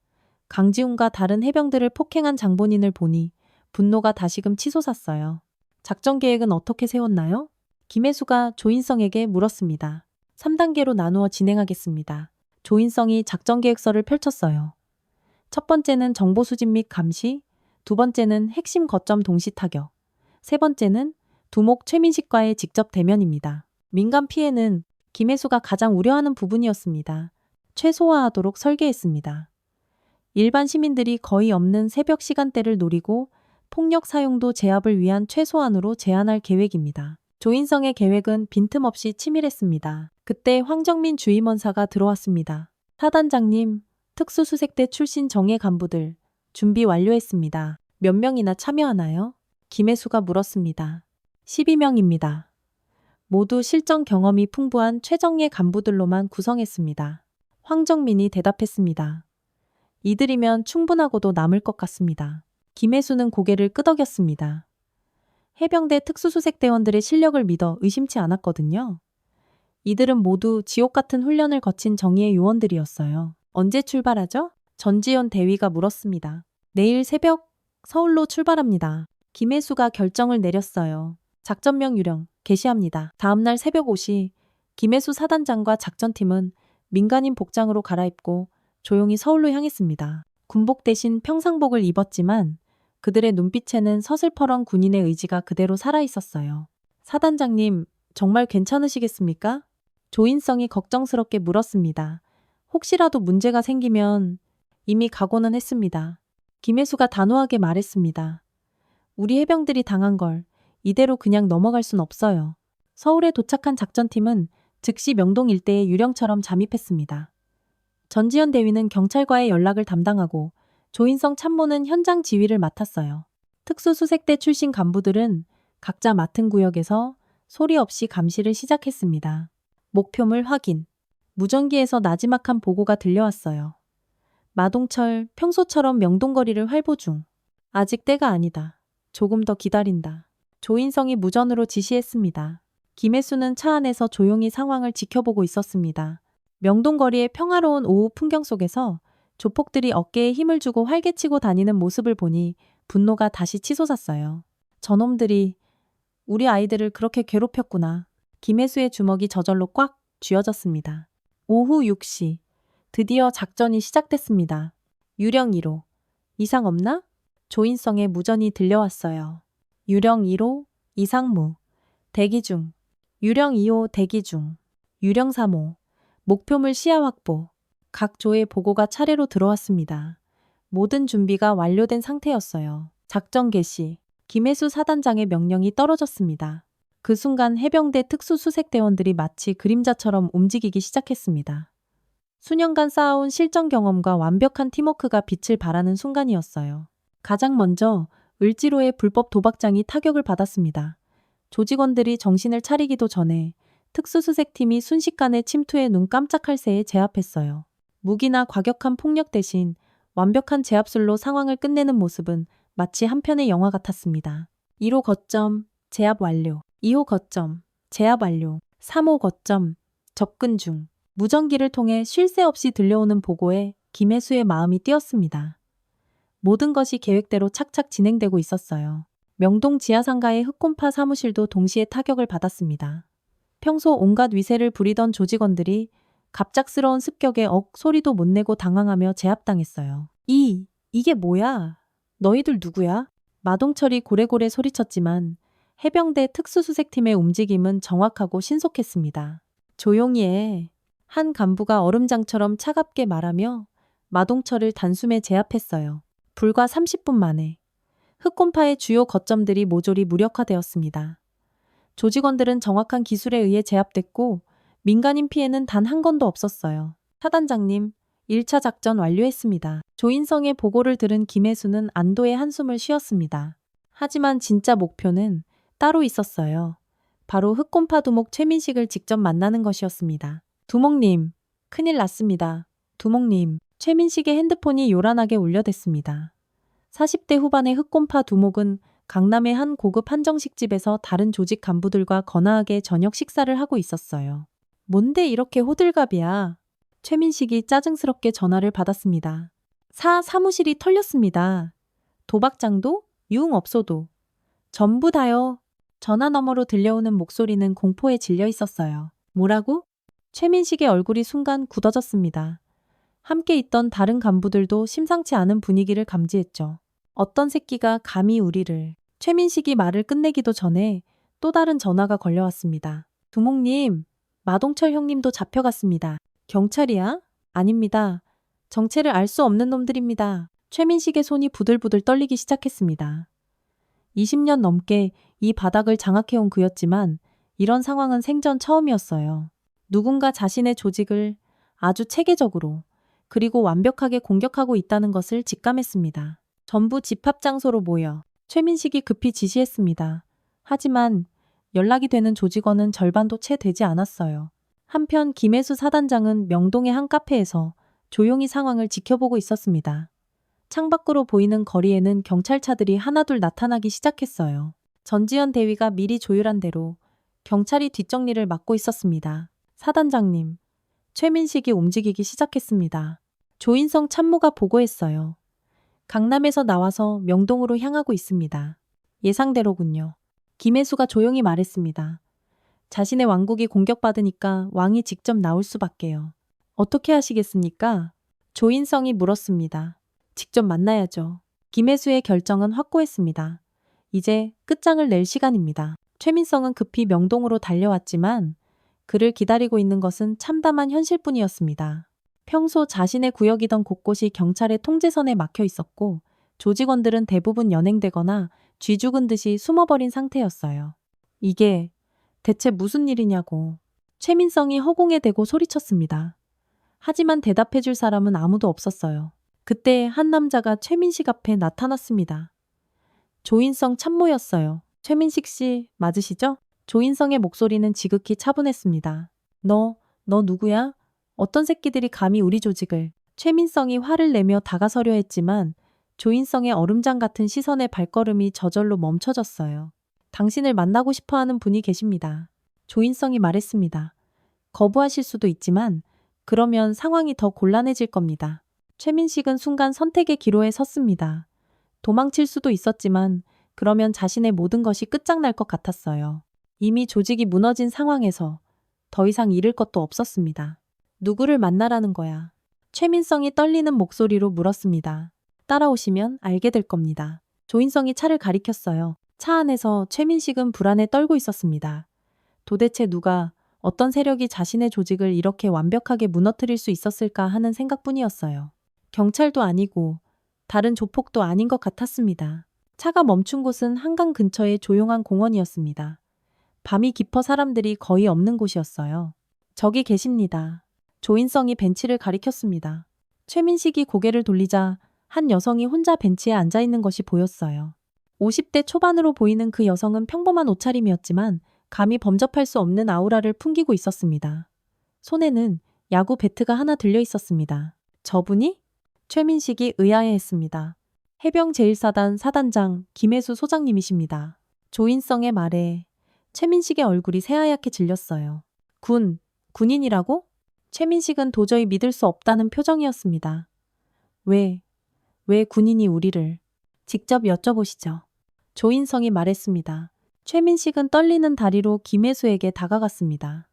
강지훈과 다른 해병들을 폭행한 장본인을 보니 분노가 다시금 치솟았어요. 작전 계획은 어떻게 세웠나요? 김혜수가 조인성에게 물었습니다. 3단계로 나누어 진행하겠습니다. 조인성이 작전 계획서를 펼쳤어요. 첫 번째는 정보 수집 및 감시, 두 번째는 핵심 거점 동시 타격, 세 번째는 두목 최민식과의 직접 대면입니다. 민간 피해는 김혜수가 가장 우려하는 부분이었습니다. 최소화하도록 설계했습니다. 일반 시민들이 거의 없는 새벽 시간대를 노리고 폭력 사용도 제압을 위한 최소한으로 제한할 계획입니다. 조인성의 계획은 빈틈없이 치밀했습니다. 그때 황정민 주임원사가 들어왔습니다. 사단장님, 특수수색대 출신 정예 간부들 준비 완료했습니다. 몇 명이나 참여하나요? 김혜수가 물었습니다. 12명입니다. 모두 실전 경험이 풍부한 최정예 간부들로만 구성했습니다. 황정민이 대답했습니다. 이들이면 충분하고도 남을 것 같습니다. 김혜수는 고개를 끄덕였습니다. 해병대 특수수색대원들의 실력을 믿어 의심치 않았거든요. 이들은 모두 지옥 같은 훈련을 거친 정예의 요원들이었어요. 언제 출발하죠? 전지현 대위가 물었습니다. 내일 새벽 서울로 출발합니다. 김혜수가 결정을 내렸어요. 작전명 유령 개시합니다. 다음날 새벽 5시 김혜수 사단장과 작전팀은 민간인 복장으로 갈아입고 조용히 서울로 향했습니다. 군복 대신 평상복을 입었지만 그들의 눈빛에는 서슬퍼런 군인의 의지가 그대로 살아있었어요. 사단장님, 정말 괜찮으시겠습니까? 조인성이 걱정스럽게 물었습니다. 혹시라도 문제가 생기면 이미 각오는 했습니다. 김혜수가 단호하게 말했습니다. 우리 해병들이 당한 걸 이대로 그냥 넘어갈 순 없어요. 서울에 도착한 작전팀은 즉시 명동 일대에 유령처럼 잠입했습니다. 전지현 대위는 경찰과의 연락을 담당하고 조인성 참모는 현장 지휘를 맡았어요. 특수수색대 출신 간부들은 각자 맡은 구역에서 소리 없이 감시를 시작했습니다. 목표물 확인. 무전기에서 나지막한 보고가 들려왔어요. 마동철, 평소처럼 명동거리를 활보 중. 아직 때가 아니다. 조금 더 기다린다. 조인성이 무전으로 지시했습니다. 김혜수는 차 안에서 조용히 상황을 지켜보고 있었습니다. 명동거리의 평화로운 오후 풍경 속에서 조폭들이 어깨에 힘을 주고 활개치고 다니는 모습을 보니 분노가 다시 치솟았어요. 저놈들이 우리 아이들을 그렇게 괴롭혔구나. 김혜수의 주먹이 저절로 꽉 쥐어졌습니다. 오후 6시. 드디어 작전이 시작됐습니다. 유령 1호. 이상 없나? 조인성의 무전이 들려왔어요. 유령 1호, 이상무. 대기 중. 유령 2호 대기 중. 유령 3호. 목표물 시야 확보. 각 조의 보고가 차례로 들어왔습니다. 모든 준비가 완료된 상태였어요. 작전 개시. 김혜수 사단장의 명령이 떨어졌습니다. 그 순간 해병대 특수수색대원들이 마치 그림자처럼 움직이기 시작했습니다. 수년간 쌓아온 실전 경험과 완벽한 팀워크가 빛을 발하는 순간이었어요. 가장 먼저 을지로의 불법 도박장이 타격을 받았습니다. 조직원들이 정신을 차리기도 전에 특수수색팀이 순식간에 침투해 눈 깜짝할 새에 제압했어요. 무기나 과격한 폭력 대신 완벽한 제압술로 상황을 끝내는 모습은 마치 한 편의 영화 같았습니다. 1호 거점, 제압 완료. 2호 거점, 제압 완료. 3호 거점, 접근 중. 무전기를 통해 쉴 새 없이 들려오는 보고에 김혜수의 마음이 뛰었습니다. 모든 것이 계획대로 착착 진행되고 있었어요. 명동 지하상가의 흑곰파 사무실도 동시에 타격을 받았습니다. 평소 온갖 위세를 부리던 조직원들이 갑작스러운 습격에 소리도 못 내고 당황하며 제압당했어요. 이게 뭐야? 너희들 누구야? 마동철이 고래고래 소리쳤지만 해병대 특수수색팀의 움직임은 정확하고 신속했습니다. 조용히 해. 한 간부가 얼음장처럼 차갑게 말하며 마동철을 단숨에 제압했어요. 불과 30분 만에 흑곰파의 주요 거점들이 모조리 무력화되었습니다. 조직원들은 정확한 기술에 의해 제압됐고 민간인 피해는 단 한 건도 없었어요. 사단장님, 1차 작전 완료했습니다. 조인성의 보고를 들은 김혜수는 안도의 한숨을 쉬었습니다. 하지만 진짜 목표는 따로 있었어요. 바로 흑곰파 두목 최민식을 직접 만나는 것이었습니다. 두목님, 큰일 났습니다. 두목님, 최민식의 핸드폰이 요란하게 울려댔습니다. 40대 후반의 흑곰파 두목은 강남의 한 고급 한정식집에서 다른 조직 간부들과 거나하게 저녁 식사를 하고 있었어요. 뭔데 이렇게 호들갑이야? 최민식이 짜증스럽게 전화를 받았습니다. 사무실이 털렸습니다. 도박장도, 유흥업소도. 전부 다요. 전화 너머로 들려오는 목소리는 공포에 질려 있었어요. 뭐라고? 최민식의 얼굴이 순간 굳어졌습니다. 함께 있던 다른 간부들도 심상치 않은 분위기를 감지했죠. 어떤 새끼가 감히 우리를. 최민식이 말을 끝내기도 전에 또 다른 전화가 걸려왔습니다. 두목님, 마동철 형님도 잡혀갔습니다. 경찰이야? 아닙니다. 정체를 알 수 없는 놈들입니다. 최민식의 손이 부들부들 떨리기 시작했습니다. 20년 넘게 이 바닥을 장악해온 그였지만 이런 상황은 생전 처음이었어요. 누군가 자신의 조직을 아주 체계적으로 그리고 완벽하게 공격하고 있다는 것을 직감했습니다. 전부 집합 장소로 모여 최민식이 급히 지시했습니다. 하지만 연락이 되는 조직원은 절반도 채 되지 않았어요. 한편 김혜수 사단장은 명동의 한 카페에서 조용히 상황을 지켜보고 있었습니다. 창밖으로 보이는 거리에는 경찰차들이 하나둘 나타나기 시작했어요. 전지현 대위가 미리 조율한 대로 경찰이 뒷정리를 맡고 있었습니다. 사단장님, 최민식이 움직이기 시작했습니다. 조인성 참모가 보고했어요. 강남에서 나와서 명동으로 향하고 있습니다. 예상대로군요. 김혜수가 조용히 말했습니다. 자신의 왕국이 공격받으니까 왕이 직접 나올 수밖에요. 어떻게 하시겠습니까? 조인성이 물었습니다. 직접 만나야죠. 김혜수의 결정은 확고했습니다. 이제 끝장을 낼 시간입니다. 최민성은 급히 명동으로 달려왔지만 그를 기다리고 있는 것은 참담한 현실뿐이었습니다. 평소 자신의 구역이던 곳곳이 경찰의 통제선에 막혀 있었고 조직원들은 대부분 연행되거나 쥐 죽은 듯이 숨어버린 상태였어요. 이게 대체 무슨 일이냐고 최민성이 허공에 대고 소리쳤습니다. 하지만 대답해줄 사람은 아무도 없었어요. 그때 한 남자가 최민식 앞에 나타났습니다. 조인성 참모였어요. 최민식 씨 맞으시죠? 조인성의 목소리는 지극히 차분했습니다. 너 누구야? 어떤 새끼들이 감히 우리 조직을. 최민성이 화를 내며 다가서려 했지만 조인성의 얼음장 같은 시선의 발걸음이 저절로 멈춰졌어요. 당신을 만나고 싶어하는 분이 계십니다. 조인성이 말했습니다. 거부하실 수도 있지만 그러면 상황이 더 곤란해질 겁니다. 최민식은 순간 선택의 기로에 섰습니다. 도망칠 수도 있었지만 그러면 자신의 모든 것이 끝장날 것 같았어요. 이미 조직이 무너진 상황에서 더 이상 잃을 것도 없었습니다. 누구를 만나라는 거야? 최민성이 떨리는 목소리로 물었습니다. 따라오시면 알게 될 겁니다. 조인성이 차를 가리켰어요. 차 안에서 최민식은 불안에 떨고 있었습니다. 도대체 누가, 어떤 세력이 자신의 조직을 이렇게 완벽하게 무너뜨릴 수 있었을까 하는 생각뿐이었어요. 경찰도 아니고 다른 조폭도 아닌 것 같았습니다. 차가 멈춘 곳은 한강 근처의 조용한 공원이었습니다. 밤이 깊어 사람들이 거의 없는 곳이었어요. 저기 계십니다. 조인성이 벤치를 가리켰습니다. 최민식이 고개를 돌리자 한 여성이 혼자 벤치에 앉아 있는 것이 보였어요. 50대 초반으로 보이는 그 여성은 평범한 옷차림이었지만 감히 범접할 수 없는 아우라를 풍기고 있었습니다. 손에는 야구 배트가 하나 들려 있었습니다. 저분이? 최민식이 의아해했습니다. 해병 제1사단 사단장 김혜수 소장님이십니다. 조인성의 말에 최민식의 얼굴이 새하얗게 질렸어요. 군인이라고? 최민식은 도저히 믿을 수 없다는 표정이었습니다. 왜 군인이 우리를? 직접 여쭤보시죠. 조인성이 말했습니다. 최민식은 떨리는 다리로 김혜수에게 다가갔습니다.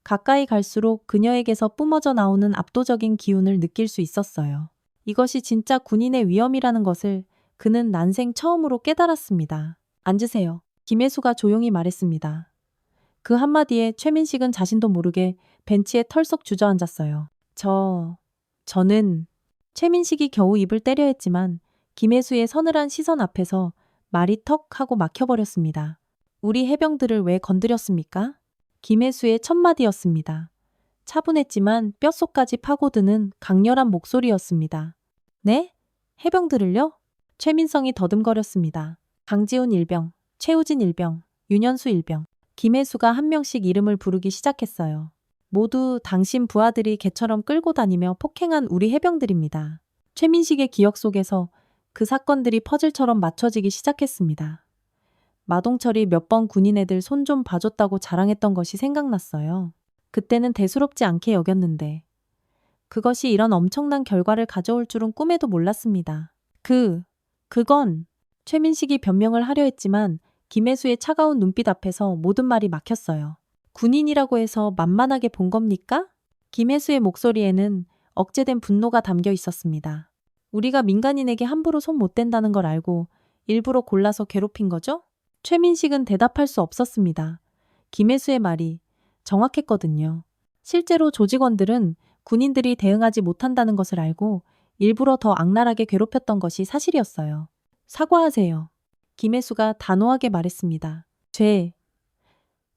가까이 갈수록 그녀에게서 뿜어져 나오는 압도적인 기운을 느낄 수 있었어요. 이것이 진짜 군인의 위엄이라는 것을 그는 난생 처음으로 깨달았습니다. 앉으세요. 김혜수가 조용히 말했습니다. 그 한마디에 최민식은 자신도 모르게 벤치에 털썩 주저앉았어요. 저는 최민식이 겨우 입을 떼려 했지만 김혜수의 서늘한 시선 앞에서 말이 턱 하고 막혀버렸습니다. 우리 해병들을 왜 건드렸습니까? 김혜수의 첫마디였습니다. 차분했지만 뼛속까지 파고드는 강렬한 목소리였습니다. 네? 해병들을요? 최민성이 더듬거렸습니다. 강지훈 일병, 최우진 일병, 윤현수 일병, 김혜수가 한 명씩 이름을 부르기 시작했어요. 모두 당신 부하들이 개처럼 끌고 다니며 폭행한 우리 해병들입니다. 최민식의 기억 속에서 그 사건들이 퍼즐처럼 맞춰지기 시작했습니다. 마동철이 몇 번 군인 애들 손 좀 봐줬다고 자랑했던 것이 생각났어요. 그때는 대수롭지 않게 여겼는데 그것이 이런 엄청난 결과를 가져올 줄은 꿈에도 몰랐습니다. 그건 최민식이 변명을 하려 했지만 김혜수의 차가운 눈빛 앞에서 모든 말이 막혔어요. 군인이라고 해서 만만하게 본 겁니까? 김혜수의 목소리에는 억제된 분노가 담겨 있었습니다. 우리가 민간인에게 함부로 손 못 댄다는 걸 알고 일부러 골라서 괴롭힌 거죠? 최민식은 대답할 수 없었습니다. 김혜수의 말이 정확했거든요. 실제로 조직원들은 군인들이 대응하지 못한다는 것을 알고 일부러 더 악랄하게 괴롭혔던 것이 사실이었어요. 사과하세요. 김혜수가 단호하게 말했습니다.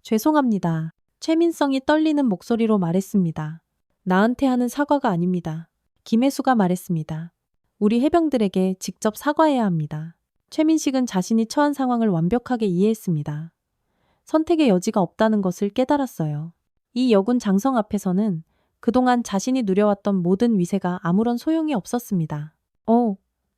죄송합니다. 최민성이 떨리는 목소리로 말했습니다. 나한테 하는 사과가 아닙니다. 김혜수가 말했습니다. 우리 해병들에게 직접 사과해야 합니다. 최민식은 자신이 처한 상황을 완벽하게 이해했습니다. 선택의 여지가 없다는 것을 깨달았어요. 이 여군 장성 앞에서는 그동안 자신이 누려왔던 모든 위세가 아무런 소용이 없었습니다.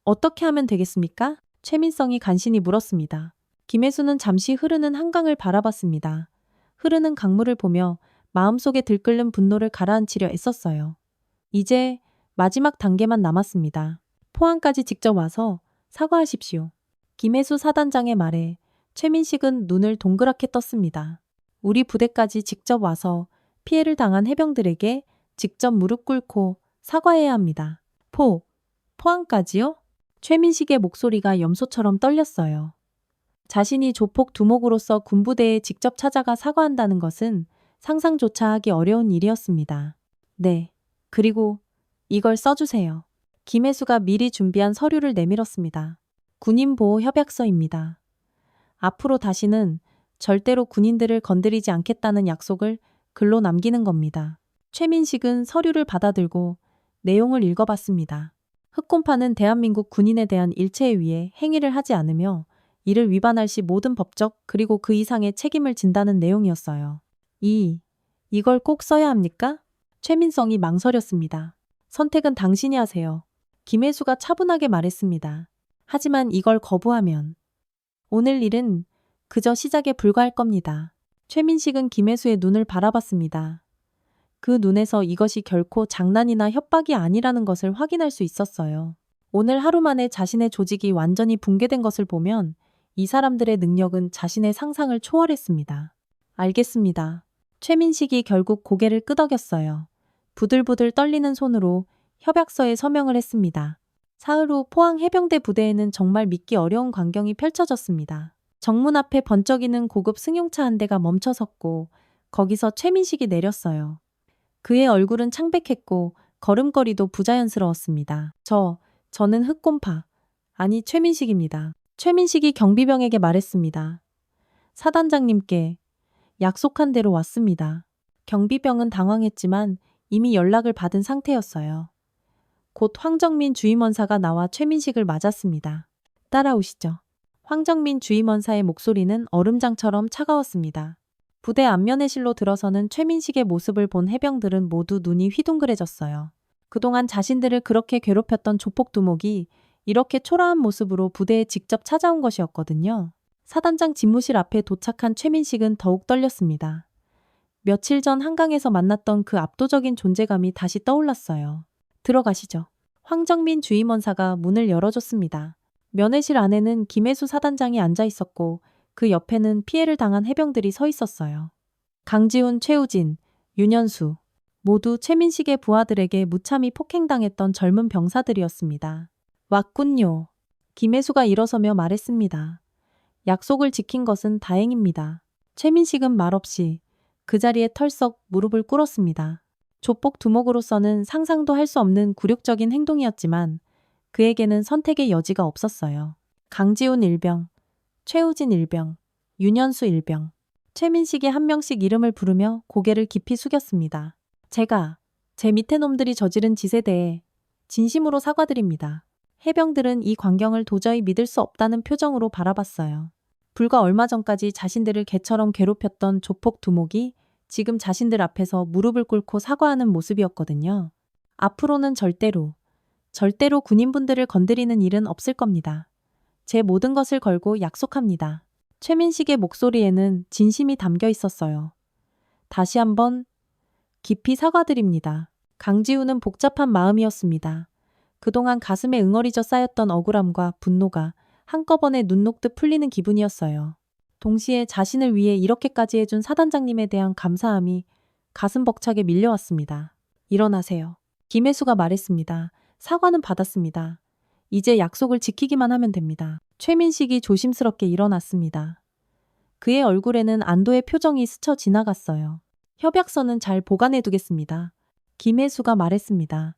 어떻게 하면 되겠습니까? 최민성이 간신히 물었습니다. 김혜수는 잠시 흐르는 한강을 바라봤습니다. 흐르는 강물을 보며 마음속에 들끓는 분노를 가라앉히려 애썼어요. 이제 마지막 단계만 남았습니다. 포항까지 직접 와서 사과하십시오. 김혜수 사단장의 말에 최민식은 눈을 동그랗게 떴습니다. 우리 부대까지 직접 와서 피해를 당한 해병들에게 직접 무릎 꿇고 사과해야 합니다. 포항까지요? 최민식의 목소리가 염소처럼 떨렸어요. 자신이 조폭 두목으로서 군부대에 직접 찾아가 사과한다는 것은 상상조차 하기 어려운 일이었습니다. 네. 그리고 이걸 써주세요. 김혜수가 미리 준비한 서류를 내밀었습니다. 군인보호협약서입니다. 앞으로 다시는 절대로 군인들을 건드리지 않겠다는 약속을 글로 남기는 겁니다. 최민식은 서류를 받아들고 내용을 읽어봤습니다. 흑곰파는 대한민국 군인에 대한 일체에 의해 행위를 하지 않으며 이를 위반할 시 모든 법적 그리고 그 이상의 책임을 진다는 내용이었어요. 이걸 꼭 써야 합니까? 최민성이 망설였습니다. 선택은 당신이 하세요. 김혜수가 차분하게 말했습니다. 하지만 이걸 거부하면 오늘 일은 그저 시작에 불과할 겁니다. 최민식은 김혜수의 눈을 바라봤습니다. 그 눈에서 이것이 결코 장난이나 협박이 아니라는 것을 확인할 수 있었어요. 오늘 하루 만에 자신의 조직이 완전히 붕괴된 것을 보면 이 사람들의 능력은 자신의 상상을 초월했습니다. 알겠습니다. 최민식이 결국 고개를 끄덕였어요. 부들부들 떨리는 손으로 협약서에 서명을 했습니다. 사흘 후 포항 해병대 부대에는 정말 믿기 어려운 광경이 펼쳐졌습니다. 정문 앞에 번쩍이는 고급 승용차 한 대가 멈춰섰고 거기서 최민식이 내렸어요. 그의 얼굴은 창백했고 걸음걸이도 부자연스러웠습니다. 저는 흑곰파, 아니 최민식입니다. 최민식이 경비병에게 말했습니다. 사단장님께 약속한 대로 왔습니다. 경비병은 당황했지만 이미 연락을 받은 상태였어요. 곧 황정민 주임원사가 나와 최민식을 맞았습니다. 따라오시죠. 황정민 주임원사의 목소리는 얼음장처럼 차가웠습니다. 부대 안면회실로 들어서는 최민식의 모습을 본 해병들은 모두 눈이 휘둥그레졌어요. 그동안 자신들을 그렇게 괴롭혔던 조폭 두목이 이렇게 초라한 모습으로 부대에 직접 찾아온 것이었거든요. 사단장 집무실 앞에 도착한 최민식은 더욱 떨렸습니다. 며칠 전 한강에서 만났던 그 압도적인 존재감이 다시 떠올랐어요. 들어가시죠. 황정민 주임원사가 문을 열어줬습니다. 면회실 안에는 김혜수 사단장이 앉아 있었고 그 옆에는 피해를 당한 해병들이 서 있었어요. 강지훈, 최우진, 윤현수 모두 최민식의 부하들에게 무참히 폭행당했던 젊은 병사들이었습니다. 왔군요. 김혜수가 일어서며 말했습니다. 약속을 지킨 것은 다행입니다. 최민식은 말없이 그 자리에 털썩 무릎을 꿇었습니다. 조폭 두목으로서는 상상도 할 수 없는 굴욕적인 행동이었지만 그에게는 선택의 여지가 없었어요. 강지훈 일병, 최우진 일병, 윤현수 일병. 최민식이 한 명씩 이름을 부르며 고개를 깊이 숙였습니다. 제가 제 밑에 놈들이 저지른 짓에 대해 진심으로 사과드립니다. 해병들은 이 광경을 도저히 믿을 수 없다는 표정으로 바라봤어요. 불과 얼마 전까지 자신들을 개처럼 괴롭혔던 조폭 두목이 지금 자신들 앞에서 무릎을 꿇고 사과하는 모습이었거든요. 앞으로는 절대로 군인분들을 건드리는 일은 없을 겁니다. 제 모든 것을 걸고 약속합니다. 최민식의 목소리에는 진심이 담겨 있었어요. 다시 한번 깊이 사과드립니다. 강지우는 복잡한 마음이었습니다. 그동안 가슴에 응어리져 쌓였던 억울함과 분노가 한꺼번에 눈 녹듯 풀리는 기분이었어요. 동시에 자신을 위해 이렇게까지 해준 사단장님에 대한 감사함이 가슴 벅차게 밀려왔습니다. 일어나세요. 김혜수가 말했습니다. 사과는 받았습니다. 이제 약속을 지키기만 하면 됩니다. 최민식이 조심스럽게 일어났습니다. 그의 얼굴에는 안도의 표정이 스쳐 지나갔어요. 협약서는 잘 보관해두겠습니다. 김혜수가 말했습니다.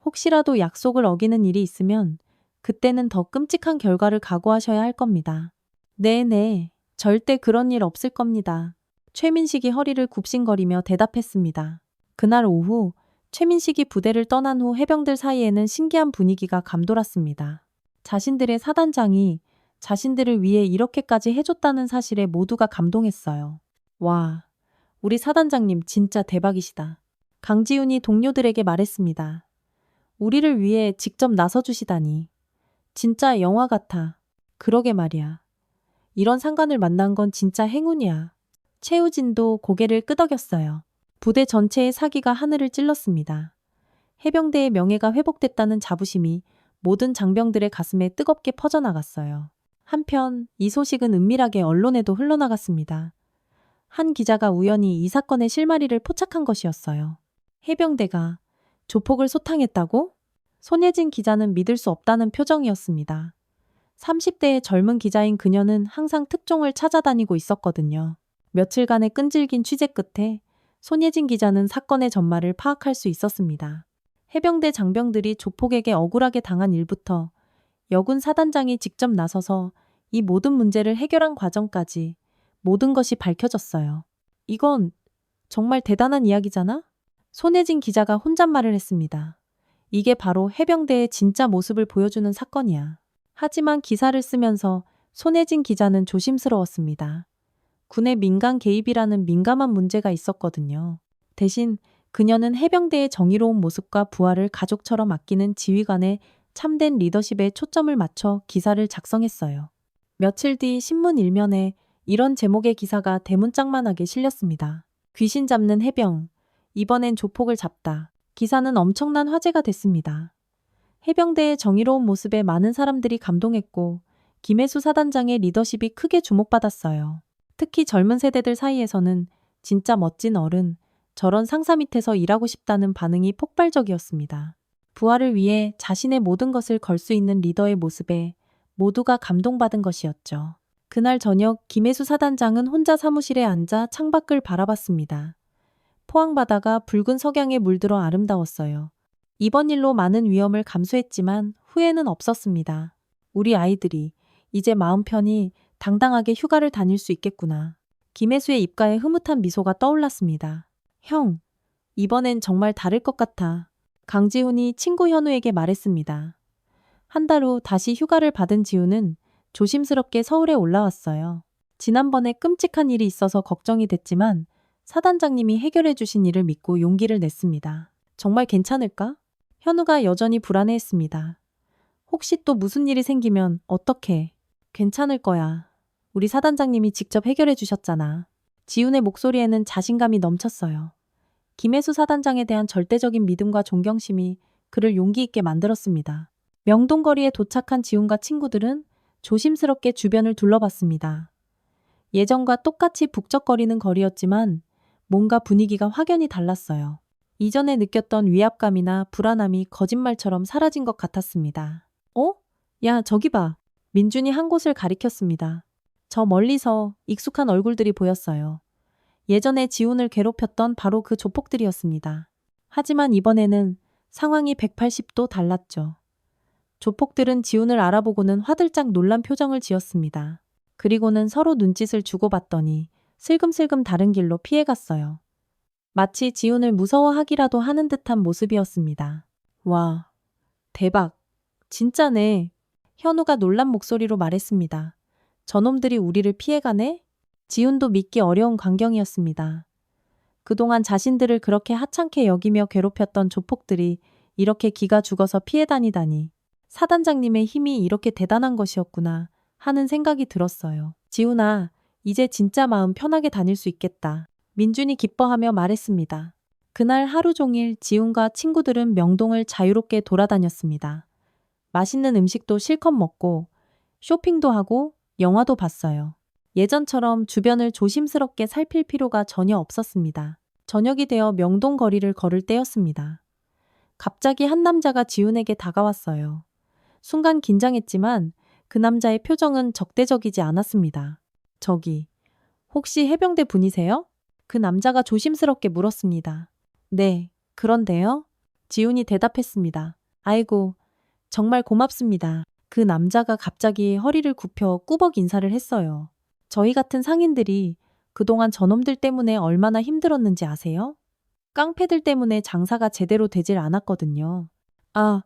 혹시라도 약속을 어기는 일이 있으면 그때는 더 끔찍한 결과를 각오하셔야 할 겁니다. 네네, 절대 그런 일 없을 겁니다. 최민식이 허리를 굽신거리며 대답했습니다. 그날 오후 최민식이 부대를 떠난 후 해병들 사이에는 신기한 분위기가 감돌았습니다. 자신들의 사단장이 자신들을 위해 이렇게까지 해줬다는 사실에 모두가 감동했어요. 와, 우리 사단장님 진짜 대박이시다. 강지훈이 동료들에게 말했습니다. 우리를 위해 직접 나서주시다니. 진짜 영화 같아. 그러게 말이야. 이런 상관을 만난 건 진짜 행운이야. 최우진도 고개를 끄덕였어요. 부대 전체의 사기가 하늘을 찔렀습니다. 해병대의 명예가 회복됐다는 자부심이 모든 장병들의 가슴에 뜨겁게 퍼져나갔어요. 한편 이 소식은 은밀하게 언론에도 흘러나갔습니다. 한 기자가 우연히 이 사건의 실마리를 포착한 것이었어요. 해병대가 조폭을 소탕했다고? 손예진 기자는 믿을 수 없다는 표정이었습니다. 30대의 젊은 기자인 그녀는 항상 특종을 찾아다니고 있었거든요. 며칠간의 끈질긴 취재 끝에 손예진 기자는 사건의 전말을 파악할 수 있었습니다. 해병대 장병들이 조폭에게 억울하게 당한 일부터 여군 사단장이 직접 나서서 이 모든 문제를 해결한 과정까지 모든 것이 밝혀졌어요. 이건 정말 대단한 이야기잖아? 손혜진 기자가 혼잣말을 했습니다. 이게 바로 해병대의 진짜 모습을 보여주는 사건이야. 하지만 기사를 쓰면서 손혜진 기자는 조심스러웠습니다. 군의 민간 개입이라는 민감한 문제가 있었거든요. 대신 그녀는 해병대의 정의로운 모습과 부하를 가족처럼 아끼는 지휘관의 참된 리더십에 초점을 맞춰 기사를 작성했어요. 며칠 뒤 신문 일면에 이런 제목의 기사가 대문짝만하게 실렸습니다. 귀신 잡는 해병, 이번엔 조폭을 잡다. 기사는 엄청난 화제가 됐습니다. 해병대의 정의로운 모습에 많은 사람들이 감동했고 김혜수 사단장의 리더십이 크게 주목받았어요. 특히 젊은 세대들 사이에서는 진짜 멋진 어른, 저런 상사 밑에서 일하고 싶다는 반응이 폭발적이었습니다. 부하를 위해 자신의 모든 것을 걸 수 있는 리더의 모습에 모두가 감동받은 것이었죠. 그날 저녁 김혜수 사단장은 혼자 사무실에 앉아 창밖을 바라봤습니다. 포항바다가 붉은 석양에 물들어 아름다웠어요. 이번 일로 많은 위험을 감수했지만 후회는 없었습니다. 우리 아이들이 이제 마음 편히 당당하게 휴가를 다닐 수 있겠구나. 김혜수의 입가에 흐뭇한 미소가 떠올랐습니다. 형, 이번엔 정말 다를 것 같아. 강지훈이 친구 현우에게 말했습니다. 한 달 후 다시 휴가를 받은 지훈은 조심스럽게 서울에 올라왔어요. 지난번에 끔찍한 일이 있어서 걱정이 됐지만 사단장님이 해결해 주신 일을 믿고 용기를 냈습니다. 정말 괜찮을까? 현우가 여전히 불안해했습니다. 혹시 또 무슨 일이 생기면 어떡해? 괜찮을 거야. 우리 사단장님이 직접 해결해 주셨잖아. 지훈의 목소리에는 자신감이 넘쳤어요. 김혜수 사단장에 대한 절대적인 믿음과 존경심이 그를 용기 있게 만들었습니다. 명동거리에 도착한 지훈과 친구들은 조심스럽게 주변을 둘러봤습니다. 예전과 똑같이 북적거리는 거리였지만 뭔가 분위기가 확연히 달랐어요. 이전에 느꼈던 위압감이나 불안함이 거짓말처럼 사라진 것 같았습니다. 어? 야, 저기 봐. 민준이 한 곳을 가리켰습니다. 저 멀리서 익숙한 얼굴들이 보였어요. 예전에 지훈을 괴롭혔던 바로 그 조폭들이었습니다. 하지만 이번에는 상황이 180도 달랐죠. 조폭들은 지훈을 알아보고는 화들짝 놀란 표정을 지었습니다. 그리고는 서로 눈짓을 주고받더니 슬금슬금 다른 길로 피해갔어요. 마치 지훈을 무서워하기라도 하는 듯한 모습이었습니다. 와, 대박. 진짜네. 현우가 놀란 목소리로 말했습니다. 저놈들이 우리를 피해가네? 지훈도 믿기 어려운 광경이었습니다. 그동안 자신들을 그렇게 하찮게 여기며 괴롭혔던 조폭들이 이렇게 기가 죽어서 피해 다니다니. 사단장님의 힘이 이렇게 대단한 것이었구나 하는 생각이 들었어요. 지훈아, 이제 진짜 마음 편하게 다닐 수 있겠다. 민준이 기뻐하며 말했습니다. 그날 하루 종일 지훈과 친구들은 명동을 자유롭게 돌아다녔습니다. 맛있는 음식도 실컷 먹고 쇼핑도 하고 영화도 봤어요. 예전처럼 주변을 조심스럽게 살필 필요가 전혀 없었습니다. 저녁이 되어 명동 거리를 걸을 때였습니다. 갑자기 한 남자가 지훈에게 다가왔어요. 순간 긴장했지만 그 남자의 표정은 적대적이지 않았습니다. 저기, 혹시 해병대 분이세요? 그 남자가 조심스럽게 물었습니다. 네, 그런데요? 지훈이 대답했습니다. 아이고, 정말 고맙습니다. 그 남자가 갑자기 허리를 굽혀 꾸벅 인사를 했어요. 저희 같은 상인들이 그동안 저놈들 때문에 얼마나 힘들었는지 아세요? 깡패들 때문에 장사가 제대로 되질 않았거든요. 아,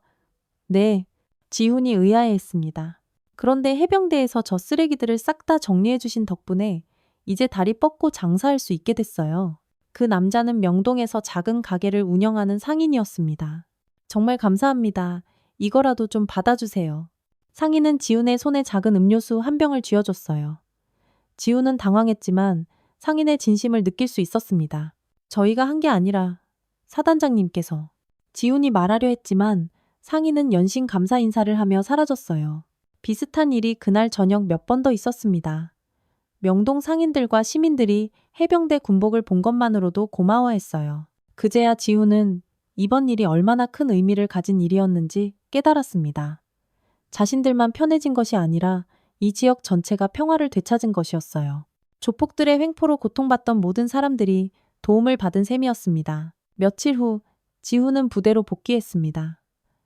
네. 지훈이 의아해했습니다. 그런데 해병대에서 저 쓰레기들을 싹 다 정리해 주신 덕분에 이제 다리 뻗고 장사할 수 있게 됐어요. 그 남자는 명동에서 작은 가게를 운영하는 상인이었습니다. 정말 감사합니다. 이거라도 좀 받아주세요. 상인은 지훈의 손에 작은 음료수 한 병을 쥐어줬어요. 지훈은 당황했지만 상인의 진심을 느낄 수 있었습니다. 저희가 한 게 아니라 사단장님께서. 지훈이 말하려 했지만 상인은 연신 감사 인사를 하며 사라졌어요. 비슷한 일이 그날 저녁 몇 번 더 있었습니다. 명동 상인들과 시민들이 해병대 군복을 본 것만으로도 고마워했어요. 그제야 지훈은 이번 일이 얼마나 큰 의미를 가진 일이었는지 깨달았습니다. 자신들만 편해진 것이 아니라 이 지역 전체가 평화를 되찾은 것이었어요. 조폭들의 횡포로 고통받던 모든 사람들이 도움을 받은 셈이었습니다. 며칠 후 지훈은 부대로 복귀했습니다.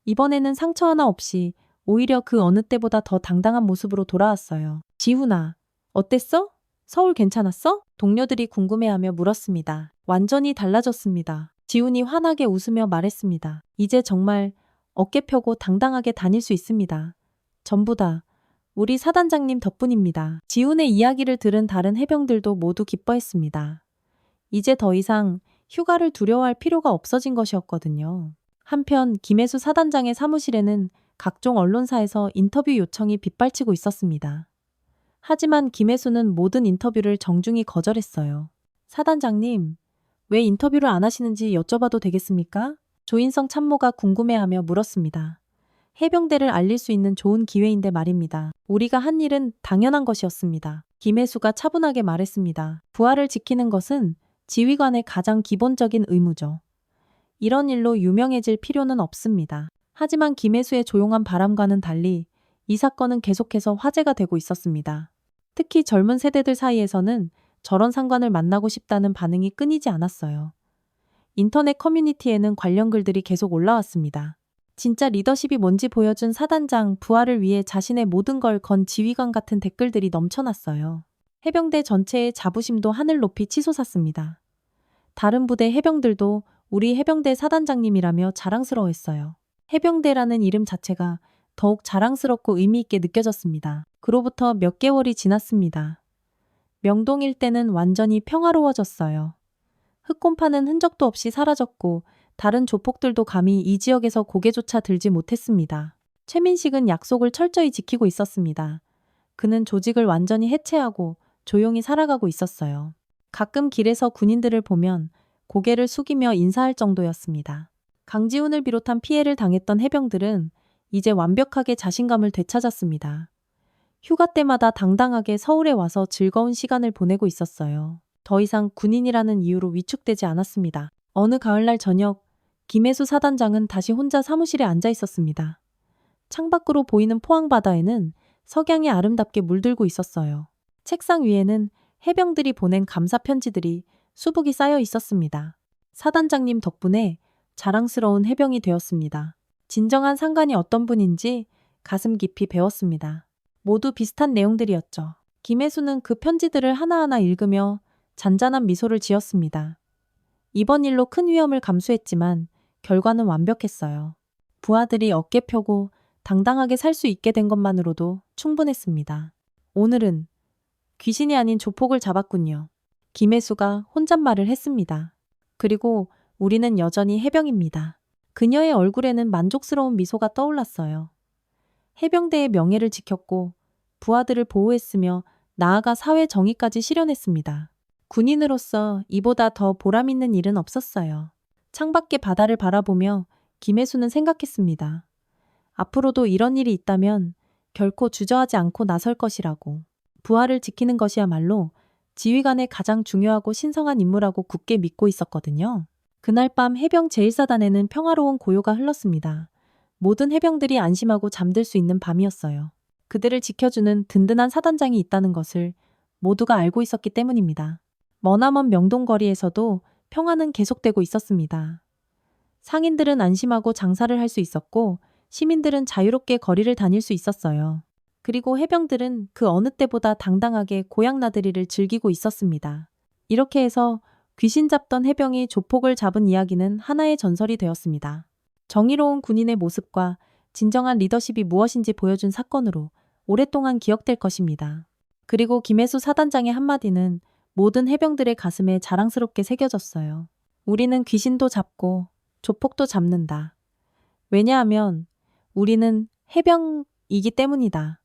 이번에는 상처 하나 없이 오히려 그 어느 때보다 더 당당한 모습으로 돌아왔어요. 지훈아, 어땠어? 서울 괜찮았어? 동료들이 궁금해하며 물었습니다. 완전히 달라졌습니다. 지훈이 환하게 웃으며 말했습니다. 이제 정말 어깨 펴고 당당하게 다닐 수 있습니다. 전부 다 우리 사단장님 덕분입니다. 지훈의 이야기를 들은 다른 해병들도 모두 기뻐했습니다. 이제 더 이상 휴가를 두려워할 필요가 없어진 것이었거든요. 한편 김혜수 사단장의 사무실에는 각종 언론사에서 인터뷰 요청이 빗발치고 있었습니다. 하지만 김혜수는 모든 인터뷰를 정중히 거절했어요. 사단장님, 왜 인터뷰를 안 하시는지 여쭤봐도 되겠습니까? 조인성 참모가 궁금해하며 물었습니다. 해병대를 알릴 수 있는 좋은 기회인데 말입니다. 우리가 한 일은 당연한 것이었습니다. 김혜수가 차분하게 말했습니다. 부하를 지키는 것은 지휘관의 가장 기본적인 의무죠. 이런 일로 유명해질 필요는 없습니다. 하지만 김혜수의 조용한 바람과는 달리 이 사건은 계속해서 화제가 되고 있었습니다. 특히 젊은 세대들 사이에서는 저런 상관을 만나고 싶다는 반응이 끊이지 않았어요. 인터넷 커뮤니티에는 관련 글들이 계속 올라왔습니다. 진짜 리더십이 뭔지 보여준 사단장, 부하를 위해 자신의 모든 걸 건 지휘관 같은 댓글들이 넘쳐났어요. 해병대 전체의 자부심도 하늘 높이 치솟았습니다. 다른 부대 해병들도 우리 해병대 사단장님이라며 자랑스러워했어요. 해병대라는 이름 자체가 더욱 자랑스럽고 의미 있게 느껴졌습니다. 그로부터 몇 개월이 지났습니다. 명동 일대는 완전히 평화로워졌어요. 흑곰파는 흔적도 없이 사라졌고 다른 조폭들도 감히 이 지역에서 고개조차 들지 못했습니다. 최민식은 약속을 철저히 지키고 있었습니다. 그는 조직을 완전히 해체하고 조용히 살아가고 있었어요. 가끔 길에서 군인들을 보면 고개를 숙이며 인사할 정도였습니다. 강지훈을 비롯한 피해를 당했던 해병들은 이제 완벽하게 자신감을 되찾았습니다. 휴가 때마다 당당하게 서울에 와서 즐거운 시간을 보내고 있었어요. 더 이상 군인이라는 이유로 위축되지 않았습니다. 어느 가을날 저녁, 김혜수 사단장은 다시 혼자 사무실에 앉아 있었습니다. 창밖으로 보이는 포항바다에는 석양이 아름답게 물들고 있었어요. 책상 위에는 해병들이 보낸 감사 편지들이 수북이 쌓여 있었습니다. 사단장님 덕분에 자랑스러운 해병이 되었습니다. 진정한 상관이 어떤 분인지 가슴 깊이 배웠습니다. 모두 비슷한 내용들이었죠. 김혜수는 그 편지들을 하나하나 읽으며 잔잔한 미소를 지었습니다. 이번 일로 큰 위험을 감수했지만 결과는 완벽했어요. 부하들이 어깨 펴고 당당하게 살 수 있게 된 것만으로도 충분했습니다. 오늘은 귀신이 아닌 조폭을 잡았군요. 김혜수가 혼잣말을 했습니다. 그리고 우리는 여전히 해병입니다. 그녀의 얼굴에는 만족스러운 미소가 떠올랐어요. 해병대의 명예를 지켰고 부하들을 보호했으며 나아가 사회 정의까지 실현했습니다. 군인으로서 이보다 더 보람 있는 일은 없었어요. 창밖의 바다를 바라보며 김혜수는 생각했습니다. 앞으로도 이런 일이 있다면 결코 주저하지 않고 나설 것이라고. 부하를 지키는 것이야말로 지휘관의 가장 중요하고 신성한 임무라고 굳게 믿고 있었거든요. 그날 밤 해병 제1사단에는 평화로운 고요가 흘렀습니다. 모든 해병들이 안심하고 잠들 수 있는 밤이었어요. 그들을 지켜주는 든든한 사단장이 있다는 것을 모두가 알고 있었기 때문입니다. 머나먼 명동거리에서도 평화는 계속되고 있었습니다. 상인들은 안심하고 장사를 할 수 있었고 시민들은 자유롭게 거리를 다닐 수 있었어요. 그리고 해병들은 그 어느 때보다 당당하게 고향나들이를 즐기고 있었습니다. 이렇게 해서 귀신 잡던 해병이 조폭을 잡은 이야기는 하나의 전설이 되었습니다. 정의로운 군인의 모습과 진정한 리더십이 무엇인지 보여준 사건으로 오랫동안 기억될 것입니다. 그리고 김혜수 사단장의 한마디는 모든 해병들의 가슴에 자랑스럽게 새겨졌어요. 우리는 귀신도 잡고 조폭도 잡는다. 왜냐하면 우리는 해병이기 때문이다.